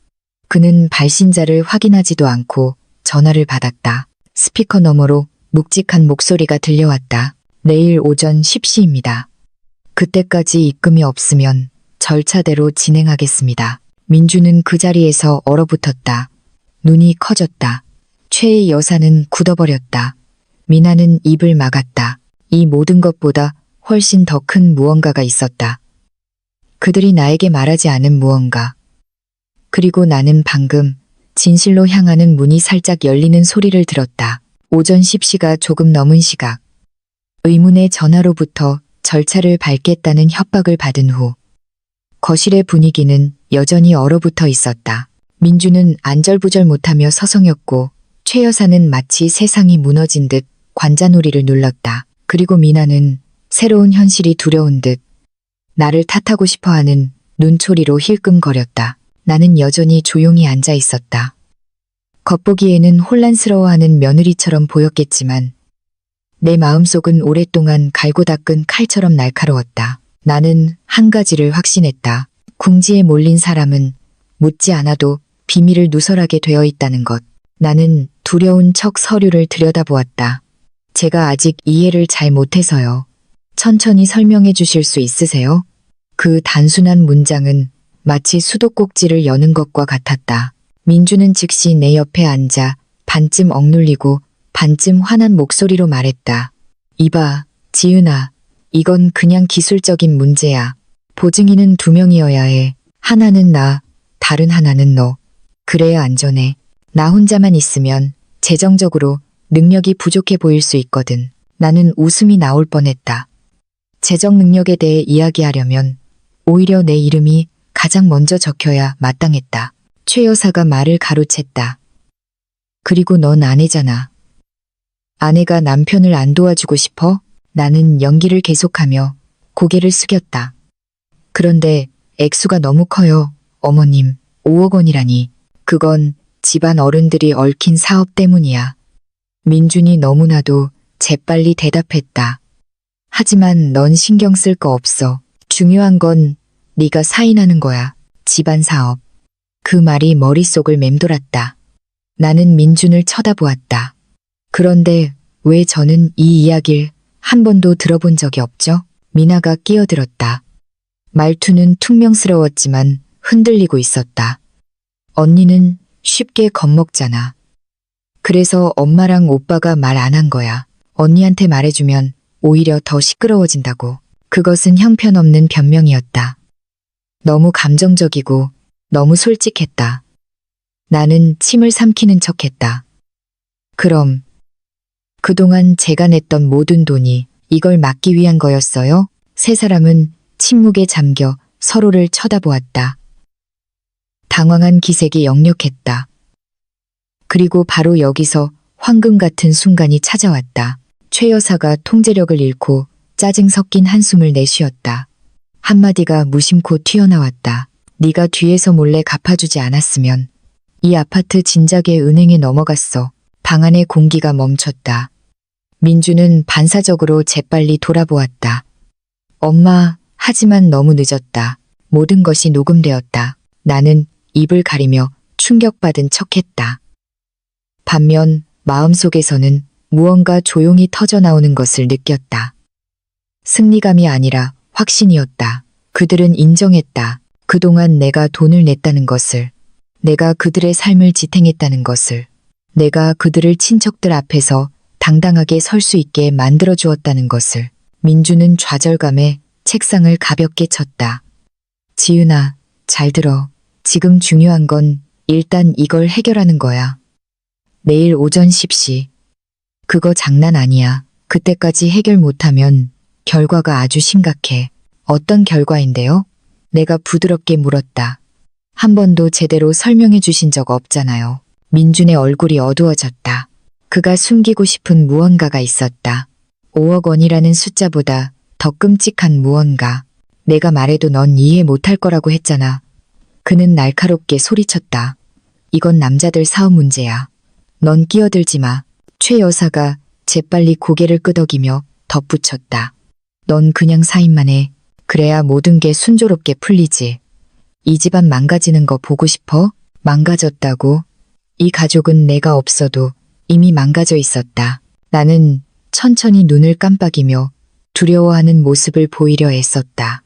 그는 발신자를 확인하지도 않고 전화를 받았다. 스피커 너머로 묵직한 목소리가 들려왔다. 내일 오전 10시입니다. 그때까지 입금이 없으면 절차대로 진행하겠습니다. 민준은 그 자리에서 얼어붙었다. 눈이 커졌다. 최의 여사는 굳어버렸다. 미나는 입을 막았다. 이 모든 것보다 훨씬 더 큰 무언가가 있었다. 그들이 나에게 말하지 않은 무언가. 그리고 나는 방금 진실로 향하는 문이 살짝 열리는 소리를 들었다. 오전 10시가 조금 넘은 시각. 의문의 전화로부터 절차를 밟겠다는 협박을 받은 후 거실의 분위기는 여전히 얼어붙어 있었다. 민주는 안절부절 못하며 서성였고 최 여사는 마치 세상이 무너진 듯 관자놀이를 눌렀다. 그리고 미나는 새로운 현실이 두려운 듯 나를 탓하고 싶어하는 눈초리로 힐끔거렸다. 나는 여전히 조용히 앉아 있었다. 겉보기에는 혼란스러워하는 며느리처럼 보였겠지만 내 마음속은 오랫동안 갈고 닦은 칼처럼 날카로웠다. 나는 한 가지를 확신했다. 궁지에 몰린 사람은 묻지 않아도 비밀을 누설하게 되어 있다는 것. 나는 두려운 척 서류를 들여다보았다. 제가 아직 이해를 잘 못해서요. 천천히 설명해 주실 수 있으세요? 그 단순한 문장은 마치 수도꼭지를 여는 것과 같았다. 민주는 즉시 내 옆에 앉아 반쯤 억눌리고 반쯤 화난 목소리로 말했다. 이봐, 지은아. 이건 그냥 기술적인 문제야. 보증인은 2명이어야 해. 하나는 나, 다른 하나는 너. 그래야 안전해. 나 혼자만 있으면 재정적으로 능력이 부족해 보일 수 있거든. 나는 웃음이 나올 뻔했다. 재정 능력에 대해 이야기하려면 오히려 내 이름이 가장 먼저 적혀야 마땅했다. 최 여사가 말을 가로챘다. 그리고 넌 아내잖아. 아내가 남편을 안 도와주고 싶어? 나는 연기를 계속하며 고개를 숙였다. 그런데 액수가 너무 커요. 어머님, 5억 원이라니. 그건 집안 어른들이 얽힌 사업 때문이야. 민준이 너무나도 재빨리 대답했다. 하지만 넌 신경 쓸 거 없어. 중요한 건 네가 사인하는 거야. 집안 사업. 그 말이 머릿속을 맴돌았다. 나는 민준을 쳐다보았다. 그런데 왜 저는 이 이야기를 한 번도 들어본 적이 없죠? 미나가 끼어들었다. 말투는 퉁명스러웠지만 흔들리고 있었다. 언니는 쉽게 겁먹잖아. 그래서 엄마랑 오빠가 말 안 한 거야. 언니한테 말해주면 오히려 더 시끄러워진다고. 그것은 형편없는 변명이었다. 너무 감정적이고 너무 솔직했다. 나는 침을 삼키는 척했다. 그럼 그동안 제가 냈던 모든 돈이 이걸 막기 위한 거였어요? 세 사람은 침묵에 잠겨 서로를 쳐다보았다. 당황한 기색이 역력했다. 그리고 바로 여기서 황금 같은 순간이 찾아왔다. 최 여사가 통제력을 잃고 짜증 섞인 한숨을 내쉬었다. 한마디가 무심코 튀어나왔다. 네가 뒤에서 몰래 갚아주지 않았으면 이 아파트 진작에 은행에 넘어갔어. 방 안의 공기가 멈췄다. 민주는 반사적으로 재빨리 돌아보았다. 엄마, 하지만 너무 늦었다. 모든 것이 녹음되었다. 나는 입을 가리며 충격받은 척했다. 반면 마음속에서는 무언가 조용히 터져나오는 것을 느꼈다. 승리감이 아니라 확신이었다. 그들은 인정했다. 그동안 내가 돈을 냈다는 것을, 내가 그들의 삶을 지탱했다는 것을, 내가 그들을 친척들 앞에서 당당하게 설 수 있게 만들어 주었다는 것을. 민주는 좌절감에 책상을 가볍게 쳤다. 지은아, 잘 들어. 지금 중요한 건 일단 이걸 해결하는 거야. 내일 오전 10시. 그거 장난 아니야. 그때까지 해결 못하면 결과가 아주 심각해. 어떤 결과인데요? 내가 부드럽게 물었다. 한 번도 제대로 설명해 주신 적 없잖아요. 민준의 얼굴이 어두워졌다. 그가 숨기고 싶은 무언가가 있었다. 5억 원이라는 숫자보다 더 끔찍한 무언가. 내가 말해도 넌 이해 못할 거라고 했잖아. 그는 날카롭게 소리쳤다. 이건 남자들 사업 문제야. 넌 끼어들지 마. 최 여사가 재빨리 고개를 끄덕이며 덧붙였다. 넌 그냥 사인만 해. 그래야 모든 게 순조롭게 풀리지. 이 집안 망가지는 거 보고 싶어? 망가졌다고? 이 가족은 내가 없어도 이미 망가져 있었다. 나는 천천히 눈을 깜빡이며 두려워하는 모습을 보이려 애썼다.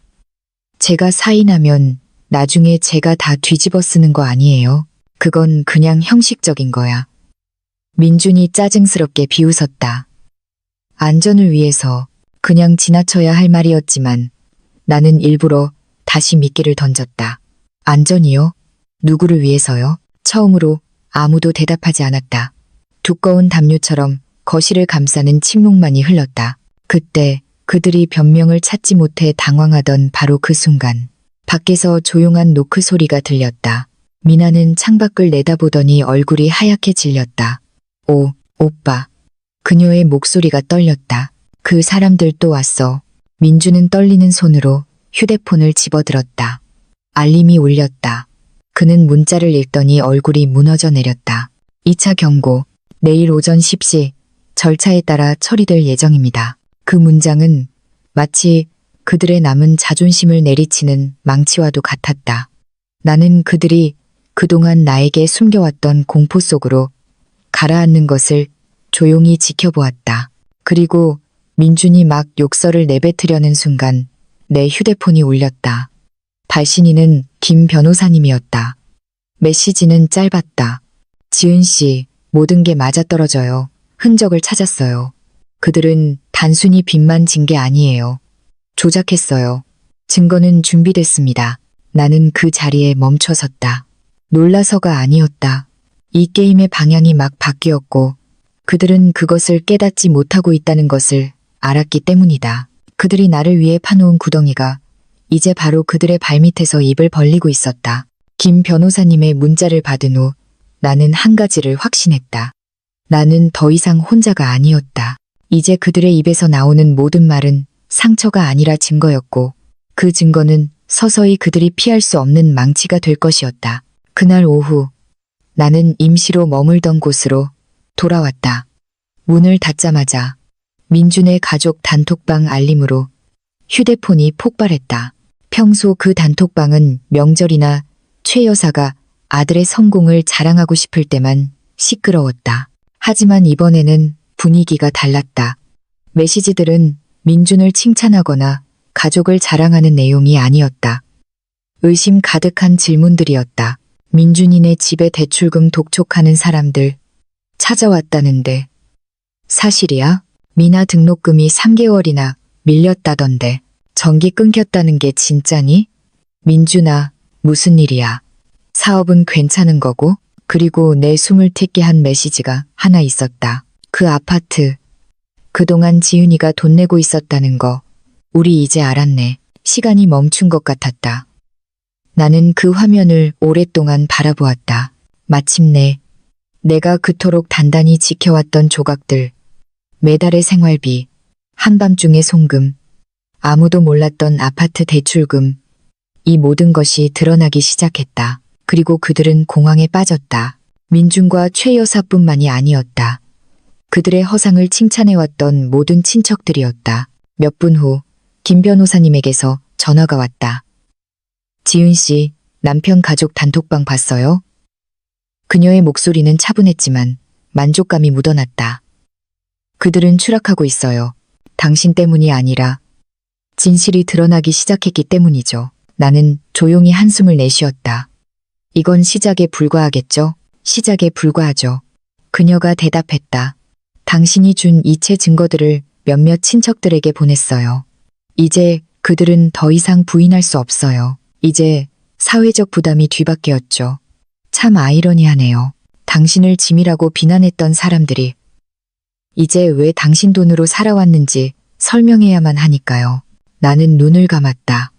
제가 사인하면 나중에 제가 다 뒤집어 쓰는 거 아니에요. 그건 그냥 형식적인 거야. 민준이 짜증스럽게 비웃었다. 안전을 위해서 그냥 지나쳐야 할 말이었지만 나는 일부러 다시 미끼를 던졌다. 안전이요? 누구를 위해서요? 처음으로 아무도 대답하지 않았다. 두꺼운 담요처럼 거실을 감싸는 침묵만이 흘렀다. 그때 그들이 변명을 찾지 못해 당황하던 바로 그 순간 밖에서 조용한 노크 소리가 들렸다. 미나는 창밖을 내다보더니 얼굴이 하얗게 질렸다. 오, 오빠. 그녀의 목소리가 떨렸다. 그 사람들 또 왔어. 민주는 떨리는 손으로 휴대폰을 집어들었다. 알림이 울렸다. 그는 문자를 읽더니 얼굴이 무너져 내렸다. 2차 경고. 내일 오전 10시 절차에 따라 처리될 예정입니다. 그 문장은 마치 그들의 남은 자존심을 내리치는 망치와도 같았다. 나는 그들이 그동안 나에게 숨겨왔던 공포 속으로 가라앉는 것을 조용히 지켜보았다. 그리고 민준이 막 욕설을 내뱉으려는 순간 내 휴대폰이 울렸다. 발신인은 김 변호사님이었다. 메시지는 짧았다. 지은 씨, 모든 게 맞아떨어져요. 흔적을 찾았어요. 그들은 단순히 빚만 진 게 아니에요. 조작했어요. 증거는 준비됐습니다. 나는 그 자리에 멈춰섰다. 놀라서가 아니었다. 이 게임의 방향이 막 바뀌었고 그들은 그것을 깨닫지 못하고 있다는 것을 알았기 때문이다. 그들이 나를 위해 파놓은 구덩이가 이제 바로 그들의 발밑에서 입을 벌리고 있었다. 김 변호사님의 문자를 받은 후 나는 한 가지를 확신했다. 나는 더 이상 혼자가 아니었다. 이제 그들의 입에서 나오는 모든 말은 상처가 아니라 증거였고 그 증거는 서서히 그들이 피할 수 없는 망치가 될 것이었다. 그날 오후 나는 임시로 머물던 곳으로 돌아왔다. 문을 닫자마자 민준의 가족 단톡방 알림으로 휴대폰이 폭발했다. 평소 그 단톡방은 명절이나 최 여사가 아들의 성공을 자랑하고 싶을 때만 시끄러웠다. 하지만 이번에는 분위기가 달랐다. 메시지들은 민준을 칭찬하거나 가족을 자랑하는 내용이 아니었다. 의심 가득한 질문들이었다. 민준이네 집에 대출금 독촉하는 사람들 찾아왔다는데 사실이야? 미나 등록금이 3개월이나 밀렸다던데 전기 끊겼다는 게 진짜니? 민준아, 무슨 일이야? 사업은 괜찮은 거고? 그리고 내 숨을 텄게 한 메시지가 하나 있었다. 그 아파트. 그동안 지은이가 돈 내고 있었다는 거. 우리 이제 알았네. 시간이 멈춘 것 같았다. 나는 그 화면을 오랫동안 바라보았다. 마침내 내가 그토록 단단히 지켜왔던 조각들. 매달의 생활비, 한밤중의 송금, 아무도 몰랐던 아파트 대출금. 이 모든 것이 드러나기 시작했다. 그리고 그들은 공황에 빠졌다. 민준과 최 여사뿐만이 아니었다. 그들의 허상을 칭찬해왔던 모든 친척들이었다. 몇 분 후 김 변호사님에게서 전화가 왔다. 지은 씨, 남편 가족 단톡방 봤어요? 그녀의 목소리는 차분했지만 만족감이 묻어났다. 그들은 추락하고 있어요. 당신 때문이 아니라 진실이 드러나기 시작했기 때문이죠. 나는 조용히 한숨을 내쉬었다. 이건 시작에 불과하겠죠? 시작에 불과하죠. 그녀가 대답했다. 당신이 준 이체 증거들을 몇몇 친척들에게 보냈어요. 이제 그들은 더 이상 부인할 수 없어요. 이제 사회적 부담이 뒤바뀌었죠. 참 아이러니하네요. 당신을 짐이라고 비난했던 사람들이 이제 왜 당신 돈으로 살아왔는지 설명해야만 하니까요. 나는 눈을 감았다.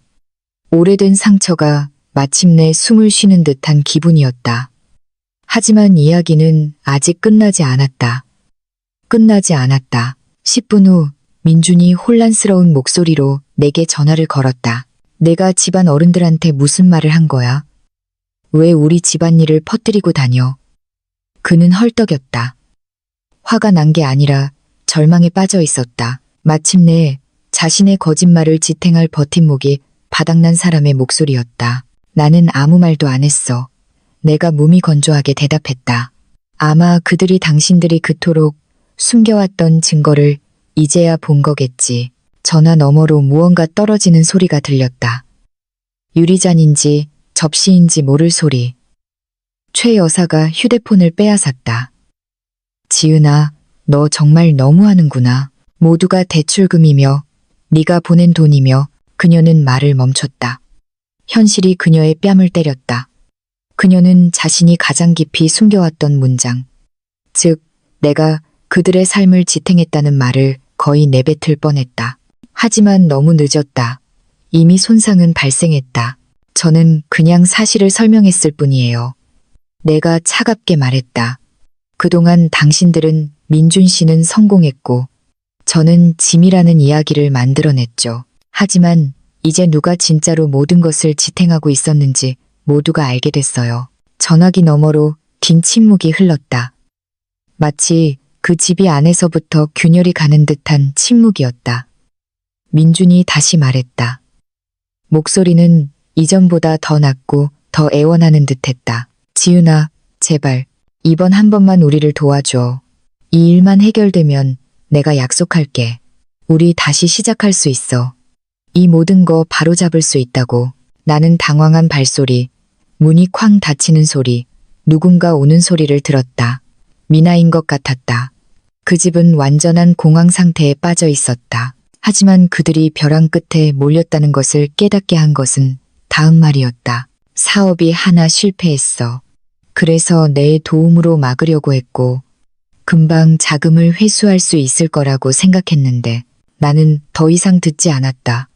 오래된 상처가 마침내 숨을 쉬는 듯한 기분이었다. 하지만 이야기는 아직 끝나지 않았다. 끝나지 않았다. 10분 후 민준이 혼란스러운 목소리로 내게 전화를 걸었다. 내가 집안 어른들한테 무슨 말을 한 거야? 왜 우리 집안일을 퍼뜨리고 다녀? 그는 헐떡였다. 화가 난 게 아니라 절망에 빠져 있었다. 마침내 자신의 거짓말을 지탱할 버팀목이 바닥난 사람의 목소리였다. 나는 아무 말도 안 했어. 내가 무미건조하게 대답했다. 아마 그들이 당신들이 그토록 숨겨왔던 증거를 이제야 본 거겠지. 전화 너머로 무언가 떨어지는 소리가 들렸다. 유리잔인지 접시인지 모를 소리. 최 여사가 휴대폰을 빼앗았다. 지은아, 너 정말 너무하는구나. 모두가 대출금이며 네가 보낸 돈이며. 그녀는 말을 멈췄다. 현실이 그녀의 뺨을 때렸다. 그녀는 자신이 가장 깊이 숨겨왔던 문장, 즉 내가 그들의 삶을 지탱했다는 말을 거의 내뱉을 뻔했다. 하지만 너무 늦었다. 이미 손상은 발생했다. 저는 그냥 사실을 설명했을 뿐이에요. 내가 차갑게 말했다. 그동안 당신들은 민준 씨는 성공했고 저는 짐이라는 이야기를 만들어냈죠. 하지만 이제 누가 진짜로 모든 것을 지탱하고 있었는지 모두가 알게 됐어요. 전화기 너머로 긴 침묵이 흘렀다. 마치 그 집이 안에서부터 균열이 가는 듯한 침묵이었다. 민준이 다시 말했다. 목소리는 이전보다 더 낮고 더 애원하는 듯했다. 지은아, 제발 이번 한 번만 우리를 도와줘. 이 일만 해결되면 내가 약속할게. 우리 다시 시작할 수 있어. 이 모든 거 바로잡을 수 있다고. 나는 당황한 발소리, 문이 쾅 닫히는 소리, 누군가 오는 소리를 들었다. 미나인 것 같았다. 그 집은 완전한 공황 상태에 빠져 있었다. 하지만 그들이 벼랑 끝에 몰렸다는 것을 깨닫게 한 것은 다음 말이었다. 사업이 하나 실패했어. 그래서 내 도움으로 막으려고 했고 금방 자금을 회수할 수 있을 거라고 생각했는데 나는 더 이상 듣지 않았다.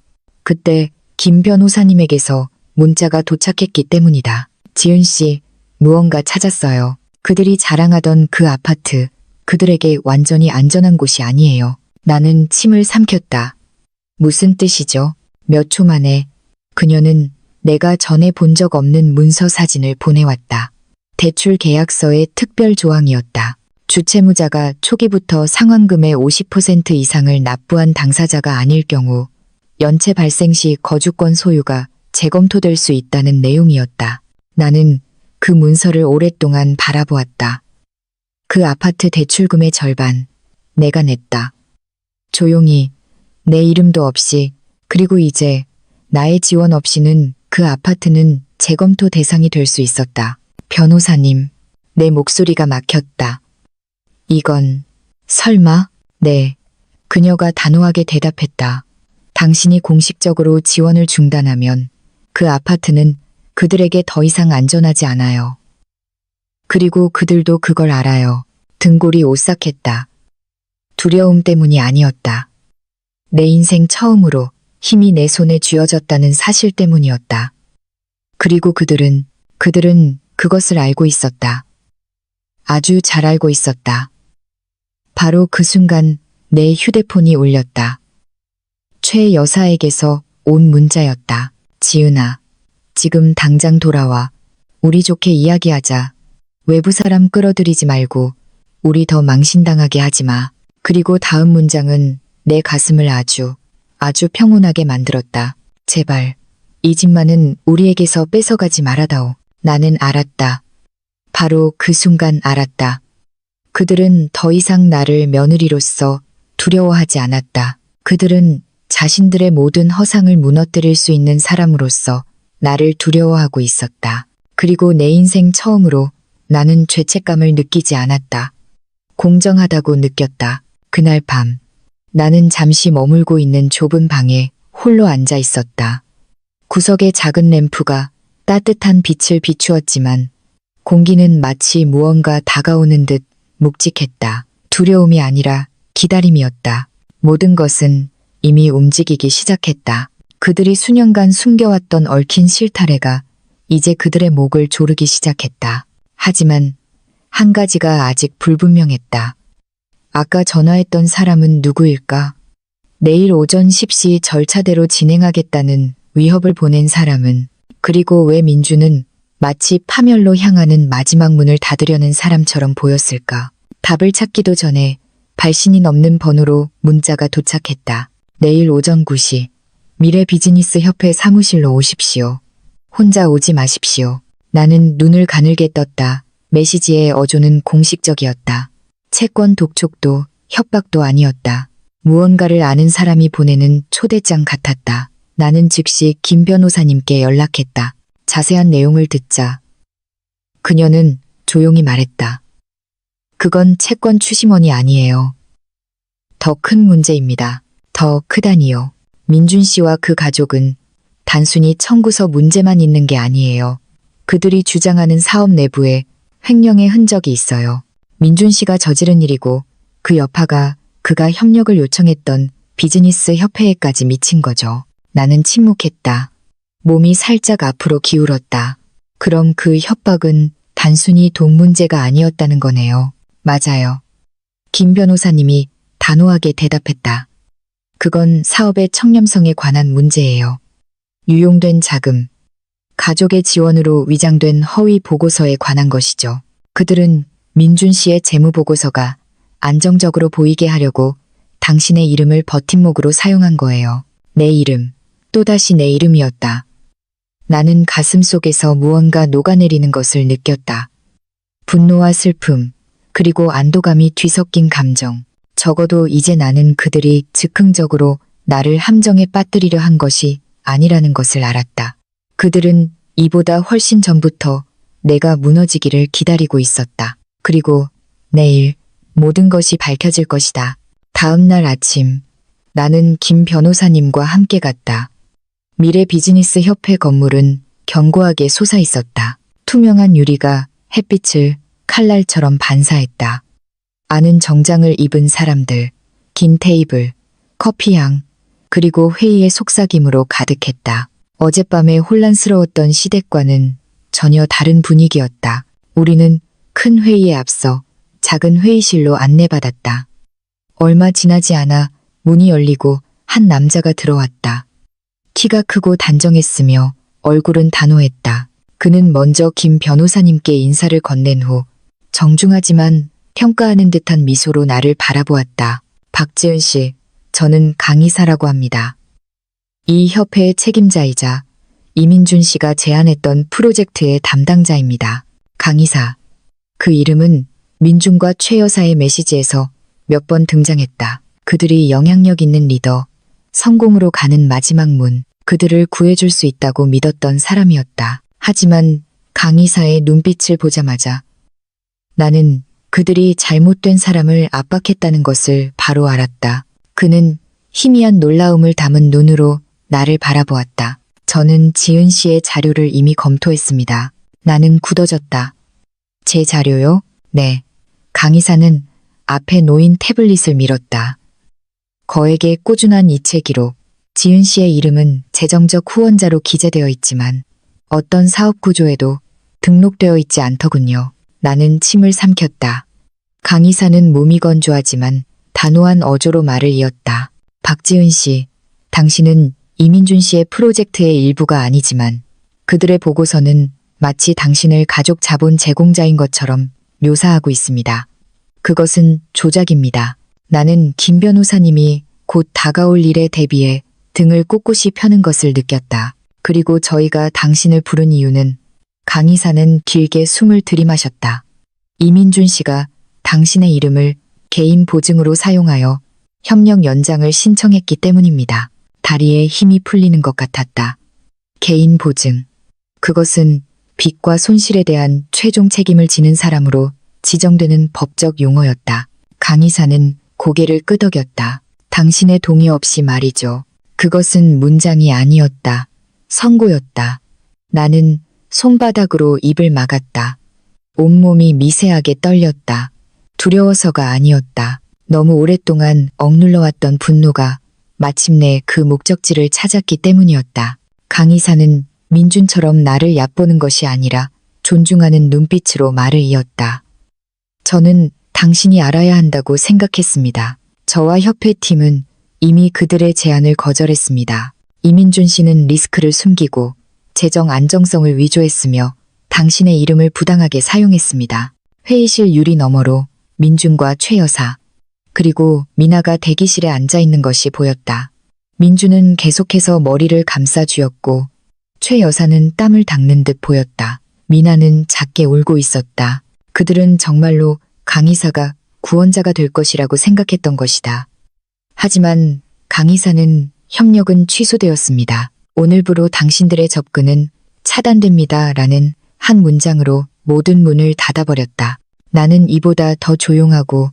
그때 김 변호사님에게서 문자가 도착했기 때문이다. 지은 씨, 무언가 찾았어요. 그들이 자랑하던 그 아파트, 그들에게 완전히 안전한 곳이 아니에요. 나는 침을 삼켰다. 무슨 뜻이죠? 몇 초 만에 그녀는 내가 전에 본 적 없는 문서 사진을 보내왔다. 대출 계약서의 특별 조항이었다. 주채무자가 초기부터 상환금의 50% 이상을 납부한 당사자가 아닐 경우 연체 발생 시 거주권 소유가 재검토될 수 있다는 내용이었다. 나는 그 문서를 오랫동안 바라보았다. 그 아파트 대출금의 절반, 내가 냈다. 조용히, 내 이름도 없이, 그리고 이제 나의 지원 없이는 그 아파트는 재검토 대상이 될 수 있었다. 변호사님, 내 목소리가 막혔다. 이건 설마? 네. 그녀가 단호하게 대답했다. 당신이 공식적으로 지원을 중단하면 그 아파트는 그들에게 더 이상 안전하지 않아요. 그리고 그들도 그걸 알아요. 등골이 오싹했다. 두려움 때문이 아니었다. 내 인생 처음으로 힘이 내 손에 쥐어졌다는 사실 때문이었다. 그리고 그들은 그것을 알고 있었다. 아주 잘 알고 있었다. 바로 그 순간 내 휴대폰이 울렸다. 최 여사에게서 온 문자였다. 지은아, 지금 당장 돌아와. 우리 좋게 이야기하자. 외부 사람 끌어들이지 말고 우리 더 망신당하게 하지 마. 그리고 다음 문장은 내 가슴을 아주 평온하게 만들었다. 제발 이 집만은 우리에게서 뺏어가지 말아다오. 나는 알았다. 바로 그 순간 알았다. 그들은 더 이상 나를 며느리로서 두려워하지 않았다. 그들은 자신들의 모든 허상을 무너뜨릴 수 있는 사람으로서 나를 두려워하고 있었다. 그리고 내 인생 처음으로 나는 죄책감을 느끼지 않았다. 공정하다고 느꼈다. 그날 밤, 나는 잠시 머물고 있는 좁은 방에 홀로 앉아 있었다. 구석의 작은 램프가 따뜻한 빛을 비추었지만 공기는 마치 무언가 다가오는 듯 묵직했다. 두려움이 아니라 기다림이었다. 모든 것은 이미 움직이기 시작했다. 그들이 수년간 숨겨왔던 얽힌 실타래가 이제 그들의 목을 조르기 시작했다. 하지만 한 가지가 아직 불분명했다. 아까 전화했던 사람은 누구일까? 내일 오전 10시 절차대로 진행하겠다는 위협을 보낸 사람은, 그리고 왜 민주는 마치 파멸로 향하는 마지막 문을 닫으려는 사람처럼 보였을까? 답을 찾기도 전에 발신이 넘는 번호로 문자가 도착했다. 내일 오전 9시 미래 비즈니스 협회 사무실로 오십시오. 혼자 오지 마십시오. 나는 눈을 가늘게 떴다. 메시지의 어조는 공식적이었다. 채권 독촉도 협박도 아니었다. 무언가를 아는 사람이 보내는 초대장 같았다. 나는 즉시 김 변호사님께 연락했다. 자세한 내용을 듣자 그녀는 조용히 말했다. 그건 채권 추심원이 아니에요. 더 큰 문제입니다. 더 크다니요. 민준 씨와 그 가족은 단순히 청구서 문제만 있는 게 아니에요. 그들이 주장하는 사업 내부에 횡령의 흔적이 있어요. 민준 씨가 저지른 일이고 그 여파가 그가 협력을 요청했던 비즈니스 협회에까지 미친 거죠. 나는 침묵했다. 몸이 살짝 앞으로 기울었다. 그럼 그 협박은 단순히 돈 문제가 아니었다는 거네요. 맞아요. 김 변호사님이 단호하게 대답했다. 그건 사업의 청렴성에 관한 문제예요. 유용된 자금, 가족의 지원으로 위장된 허위 보고서에 관한 것이죠. 그들은 민준 씨의 재무보고서가 안정적으로 보이게 하려고 당신의 이름을 버팀목으로 사용한 거예요. 내 이름, 또다시 내 이름이었다. 나는 가슴 속에서 무언가 녹아내리는 것을 느꼈다. 분노와 슬픔, 그리고 안도감이 뒤섞인 감정. 적어도 이제 나는 그들이 즉흥적으로 나를 함정에 빠뜨리려 한 것이 아니라는 것을 알았다. 그들은 이보다 훨씬 전부터 내가 무너지기를 기다리고 있었다. 그리고 내일 모든 것이 밝혀질 것이다. 다음 날 아침, 나는 김 변호사님과 함께 갔다. 미래 비즈니스 협회 건물은 견고하게 솟아 있었다. 투명한 유리가 햇빛을 칼날처럼 반사했다. 아는 정장을 입은 사람들, 긴 테이블, 커피향, 그리고 회의의 속삭임으로 가득했다. 어젯밤에 혼란스러웠던 시댁과는 전혀 다른 분위기였다. 우리는 큰 회의에 앞서 작은 회의실로 안내받았다. 얼마 지나지 않아 문이 열리고 한 남자가 들어왔다. 키가 크고 단정했으며 얼굴은 단호했다. 그는 먼저 김 변호사님께 인사를 건넨 후 정중하지만 평가하는 듯한 미소로 나를 바라보았다. 박지은 씨, 저는 강이사라고 합니다. 이 협회의 책임자이자 이민준 씨가 제안했던 프로젝트의 담당자입니다. 강이사. 그 이름은 민준과 최 여사의 메시지에서 몇 번 등장했다. 그들이 영향력 있는 리더, 성공으로 가는 마지막 문, 그들을 구해줄 수 있다고 믿었던 사람이었다. 하지만 강이사의 눈빛을 보자마자 나는 그들이 잘못된 사람을 압박했다는 것을 바로 알았다. 그는 희미한 놀라움을 담은 눈으로 나를 바라보았다. 저는 지은 씨의 자료를 이미 검토했습니다. 나는 굳어졌다. 제 자료요? 네. 강이사는 앞에 놓인 태블릿을 밀었다. 거액의 꾸준한 이체 기록. 지은 씨의 이름은 재정적 후원자로 기재되어 있지만 어떤 사업 구조에도 등록되어 있지 않더군요. 나는 침을 삼켰다. 강이사는 몸이 건조하지만 단호한 어조로 말을 이었다. 박지은 씨, 당신은 이민준 씨의 프로젝트의 일부가 아니지만 그들의 보고서는 마치 당신을 가족 자본 제공자인 것처럼 묘사하고 있습니다. 그것은 조작입니다. 나는 김 변호사님이 곧 다가올 일에 대비해 등을 꼿꼿이 펴는 것을 느꼈다. 그리고 저희가 당신을 부른 이유는 강 이사는 길게 숨을 들이마셨다. 이민준 씨가 당신의 이름을 개인 보증으로 사용하여 협력 연장을 신청했기 때문입니다. 다리에 힘이 풀리는 것 같았다. 개인 보증. 그것은 빚과 손실에 대한 최종 책임을 지는 사람으로 지정되는 법적 용어였다. 강 이사는 고개를 끄덕였다. 당신의 동의 없이 말이죠. 그것은 문장이 아니었다. 선고였다. 나는 손바닥으로 입을 막았다. 온몸이 미세하게 떨렸다. 두려워서가 아니었다. 너무 오랫동안 억눌러왔던 분노가 마침내 그 목적지를 찾았기 때문이었다. 강 이사는 민준처럼 나를 얕보는 것이 아니라 존중하는 눈빛으로 말을 이었다. 저는 당신이 알아야 한다고 생각했습니다. 저와 협회팀은 이미 그들의 제안을 거절했습니다. 이민준 씨는 리스크를 숨기고 재정 안정성을 위조했으며 당신의 이름을 부당하게 사용했습니다. 회의실 유리 너머로 민준과 최 여사, 그리고 미나가 대기실에 앉아 있는 것이 보였다. 민준은 계속해서 머리를 감싸 쥐었고 최 여사는 땀을 닦는 듯 보였다. 미나는 작게 울고 있었다. 그들은 정말로 강 이사가 구원자가 될 것이라고 생각했던 것이다. 하지만 강 이사는 협력은 취소되었습니다. 오늘부로 당신들의 접근은 차단됩니다. 라는 한 문장으로 모든 문을 닫아버렸다. 나는 이보다 더 조용하고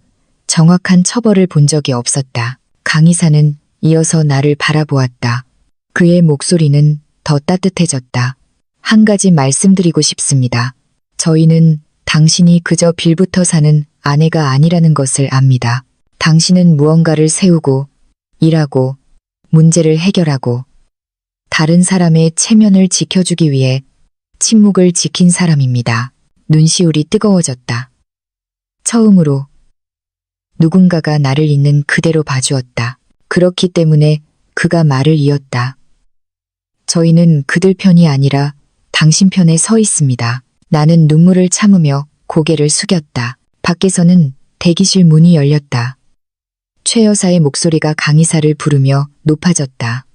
정확한 처벌을 본 적이 없었다. 강 이사는 이어서 나를 바라보았다. 그의 목소리는 더 따뜻해졌다. 한 가지 말씀드리고 싶습니다. 저희는 당신이 그저 빌부터 사는 아내가 아니라는 것을 압니다. 당신은 무언가를 세우고 일하고 문제를 해결하고 다른 사람의 체면을 지켜주기 위해 침묵을 지킨 사람입니다. 눈시울이 뜨거워졌다. 처음으로 누군가가 나를 있는 그대로 봐주었다. 그렇기 때문에 그가 말을 이었다. 저희는 그들 편이 아니라 당신 편에 서 있습니다. 나는 눈물을 참으며 고개를 숙였다. 밖에서는 대기실 문이 열렸다. 최 여사의 목소리가 강 이사를 부르며 높아졌다.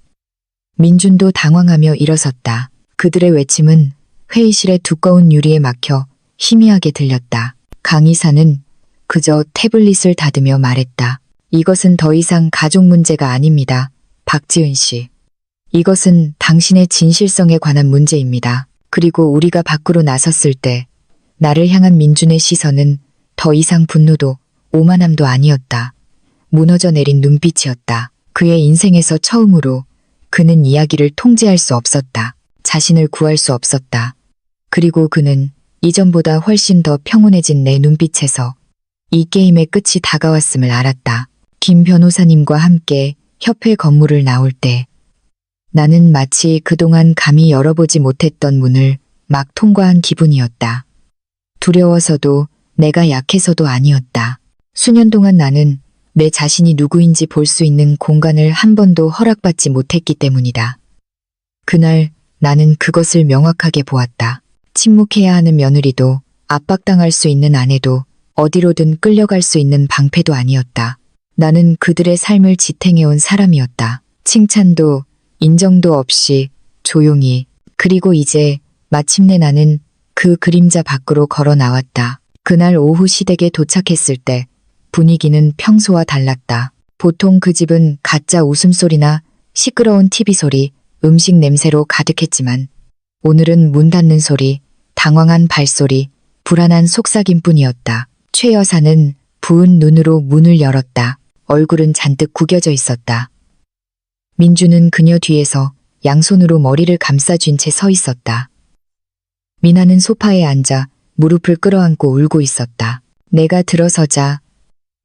민준도 당황하며 일어섰다. 그들의 외침은 회의실의 두꺼운 유리에 막혀 희미하게 들렸다. 강 이사는 그저 태블릿을 닫으며 말했다. 이것은 더 이상 가족 문제가 아닙니다. 박지은 씨. 이것은 당신의 진실성에 관한 문제입니다. 그리고 우리가 밖으로 나섰을 때 나를 향한 민준의 시선은 더 이상 분노도 오만함도 아니었다. 무너져 내린 눈빛이었다. 그의 인생에서 처음으로 그는 이야기를 통제할 수 없었다. 자신을 구할 수 없었다. 그리고 그는 이전보다 훨씬 더 평온해진 내 눈빛에서 이 게임의 끝이 다가왔음을 알았다. 김 변호사님과 함께 협회 건물을 나올 때 나는 마치 그동안 감히 열어보지 못했던 문을 막 통과한 기분이었다. 두려워서도 내가 약해서도 아니었다. 수년 동안 나는 내 자신이 누구인지 볼 수 있는 공간을 한 번도 허락받지 못했기 때문이다. 그날 나는 그것을 명확하게 보았다. 침묵해야 하는 며느리도 압박당할 수 있는 아내도 어디로든 끌려갈 수 있는 방패도 아니었다. 나는 그들의 삶을 지탱해온 사람이었다. 칭찬도 인정도 없이 조용히. 그리고 이제 마침내 나는 그 그림자 밖으로 걸어 나왔다. 그날 오후 시댁에 도착했을 때 분위기는 평소와 달랐다. 보통 그 집은 가짜 웃음소리나 시끄러운 TV 소리, 음식 냄새로 가득했지만 오늘은 문 닫는 소리, 당황한 발소리, 불안한 속삭임뿐이었다. 최 여사는 부은 눈으로 문을 열었다. 얼굴은 잔뜩 구겨져 있었다. 민주는 그녀 뒤에서 양손으로 머리를 감싸쥔 채 서 있었다. 미나는 소파에 앉아 무릎을 끌어안고 울고 있었다. 내가 들어서자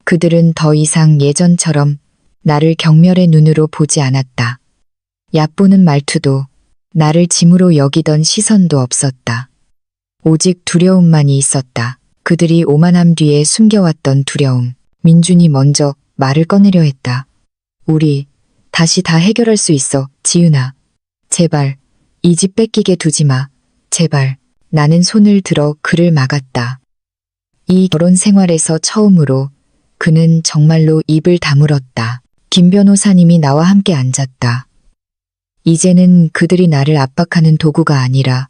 그들은 더 이상 예전처럼 나를 경멸의 눈으로 보지 않았다. 얕보는 말투도 나를 짐으로 여기던 시선도 없었다. 오직 두려움만이 있었다. 그들이 오만함 뒤에 숨겨왔던 두려움. 민준이 먼저 말을 꺼내려 했다. 우리 다시 다 해결할 수 있어. 지은아. 제발. 이 집 뺏기게 두지 마. 제발. 나는 손을 들어 그를 막았다. 이 결혼 생활에서 처음으로 그는 정말로 입을 다물었다. 김 변호사님이 나와 함께 앉았다. 이제는 그들이 나를 압박하는 도구가 아니라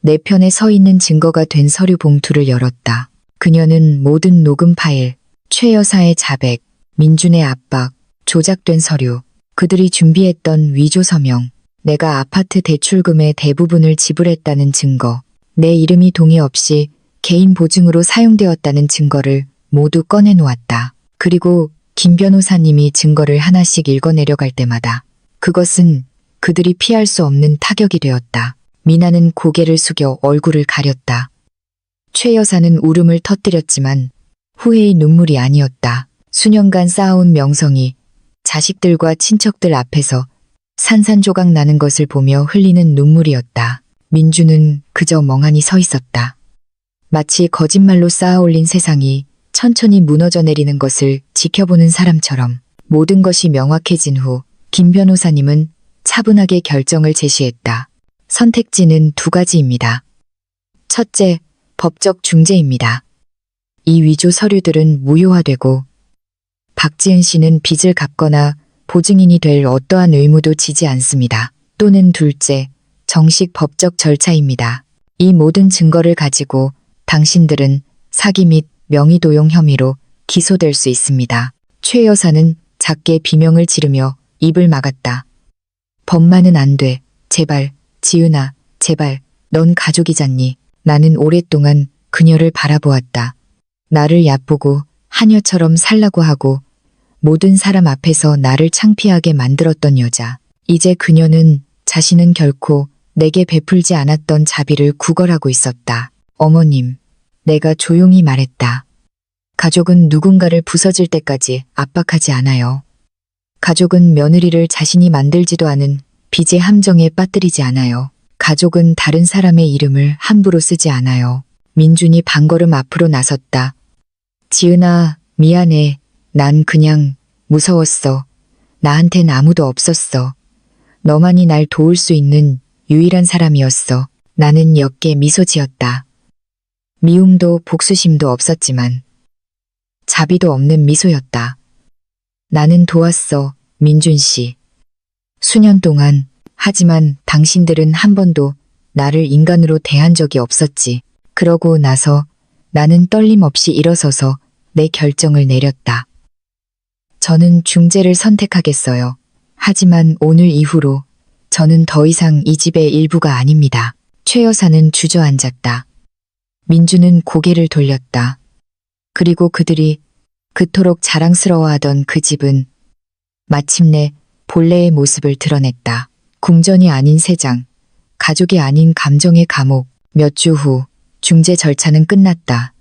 내 편에 서 있는 증거가 된 서류 봉투를 열었다. 그녀는 모든 녹음 파일, 최 여사의 자백, 민준의 압박, 조작된 서류, 그들이 준비했던 위조 서명, 내가 아파트 대출금의 대부분을 지불했다는 증거, 내 이름이 동의 없이 개인 보증으로 사용되었다는 증거를 모두 꺼내놓았다. 그리고 김 변호사님이 증거를 하나씩 읽어내려갈 때마다 그것은 그들이 피할 수 없는 타격이 되었다. 미나는 고개를 숙여 얼굴을 가렸다. 최 여사는 울음을 터뜨렸지만 후회의 눈물이 아니었다. 수년간 쌓아온 명성이 자식들과 친척들 앞에서 산산조각 나는 것을 보며 흘리는 눈물이었다. 민주는 그저 멍하니 서 있었다. 마치 거짓말로 쌓아올린 세상이 천천히 무너져 내리는 것을 지켜보는 사람처럼. 모든 것이 명확해진 후 김 변호사님은 차분하게 결정을 제시했다. 선택지는 두 가지입니다. 첫째, 법적 중재입니다. 이 위조 서류들은 무효화되고 박지은 씨는 빚을 갚거나 보증인이 될 어떠한 의무도 지지 않습니다. 또는 둘째, 정식 법적 절차입니다. 이 모든 증거를 가지고 당신들은 사기 및 명의도용 혐의로 기소될 수 있습니다. 최 여사는 작게 비명을 지르며 입을 막았다. 법만은 안 돼. 제발, 지은아, 제발, 넌 가족이잖니. 나는 오랫동안 그녀를 바라보았다. 나를 얕보고 하녀처럼 살라고 하고 모든 사람 앞에서 나를 창피하게 만들었던 여자. 이제 그녀는 자신은 결코 내게 베풀지 않았던 자비를 구걸하고 있었다. 어머님, 내가 조용히 말했다. 가족은 누군가를 부서질 때까지 압박하지 않아요. 가족은 며느리를 자신이 만들지도 않은 빚의 함정에 빠뜨리지 않아요. 가족은 다른 사람의 이름을 함부로 쓰지 않아요. 민준이 반걸음 앞으로 나섰다. 지은아, 미안해. 난 그냥 무서웠어. 나한텐 아무도 없었어. 너만이 날 도울 수 있는 유일한 사람이었어. 나는 옅게 미소 지었다. 미움도 복수심도 없었지만 자비도 없는 미소였다. 나는 도왔어, 민준 씨. 수년 동안. 하지만 당신들은 한 번도 나를 인간으로 대한 적이 없었지. 그러고 나서 나는 떨림 없이 일어서서 내 결정을 내렸다. 저는 중재를 선택하겠어요. 하지만 오늘 이후로 저는 더 이상 이 집의 일부가 아닙니다. 최 여사는 주저앉았다. 민주는 고개를 돌렸다. 그리고 그들이 그토록 자랑스러워하던 그 집은 마침내 본래의 모습을 드러냈다. 궁전이 아닌 세장, 가족이 아닌 감정의 감옥. 몇 주 후 중재 절차는 끝났다.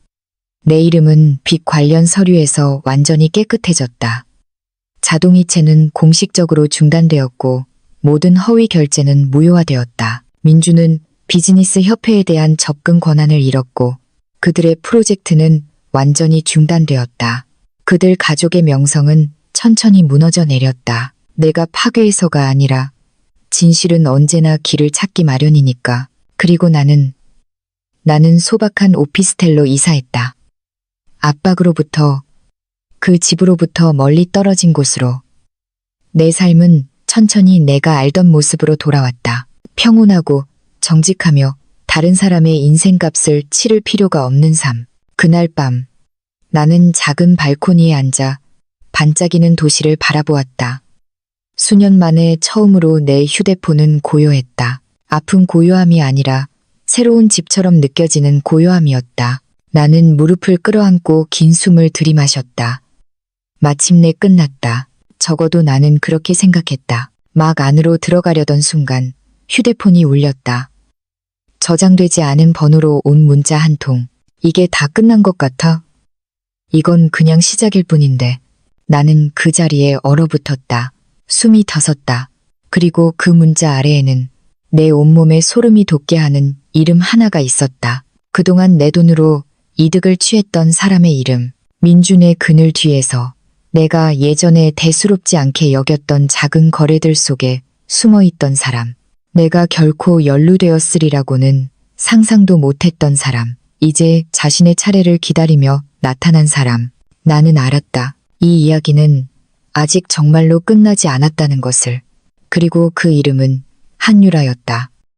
내 이름은 빚 관련 서류에서 완전히 깨끗해졌다. 자동이체는 공식적으로 중단되었고 모든 허위 결제는 무효화되었다. 민주는 비즈니스 협회에 대한 접근 권한을 잃었고 그들의 프로젝트는 완전히 중단되었다. 그들 가족의 명성은 천천히 무너져 내렸다. 내가 파괴해서가 아니라 진실은 언제나 길을 찾기 마련이니까. 그리고 나는 소박한 오피스텔로 이사했다. 압박으로부터, 그 집으로부터 멀리 떨어진 곳으로. 내 삶은 천천히 내가 알던 모습으로 돌아왔다. 평온하고 정직하며 다른 사람의 인생값을 치를 필요가 없는 삶. 그날 밤 나는 작은 발코니에 앉아 반짝이는 도시를 바라보았다. 수년 만에 처음으로 내 휴대폰은 고요했다. 아픈 고요함이 아니라 새로운 집처럼 느껴지는 고요함이었다. 나는 무릎을 끌어안고 긴 숨을 들이마셨다. 마침내 끝났다. 적어도 나는 그렇게 생각했다. 막 안으로 들어가려던 순간 휴대폰이 울렸다. 저장되지 않은 번호로 온 문자 한 통. 이게 다 끝난 것 같아? 이건 그냥 시작일 뿐인데. 나는 그 자리에 얼어붙었다. 숨이 터섰다. 그리고 그 문자 아래에는 내 온몸에 소름이 돋게 하는 이름 하나가 있었다. 그동안 내 돈으로 이득을 취했던 사람의 이름. 민준의 그늘 뒤에서 내가 예전에 대수롭지 않게 여겼던 작은 거래들 속에 숨어 있던 사람. 내가 결코 연루되었으리라고는 상상도 못했던 사람. 이제 자신의 차례를 기다리며 나타난 사람. 나는 알았다. 이 이야기는 아직 정말로 끝나지 않았다는 것을. 그리고 그 이름은 한유라였다.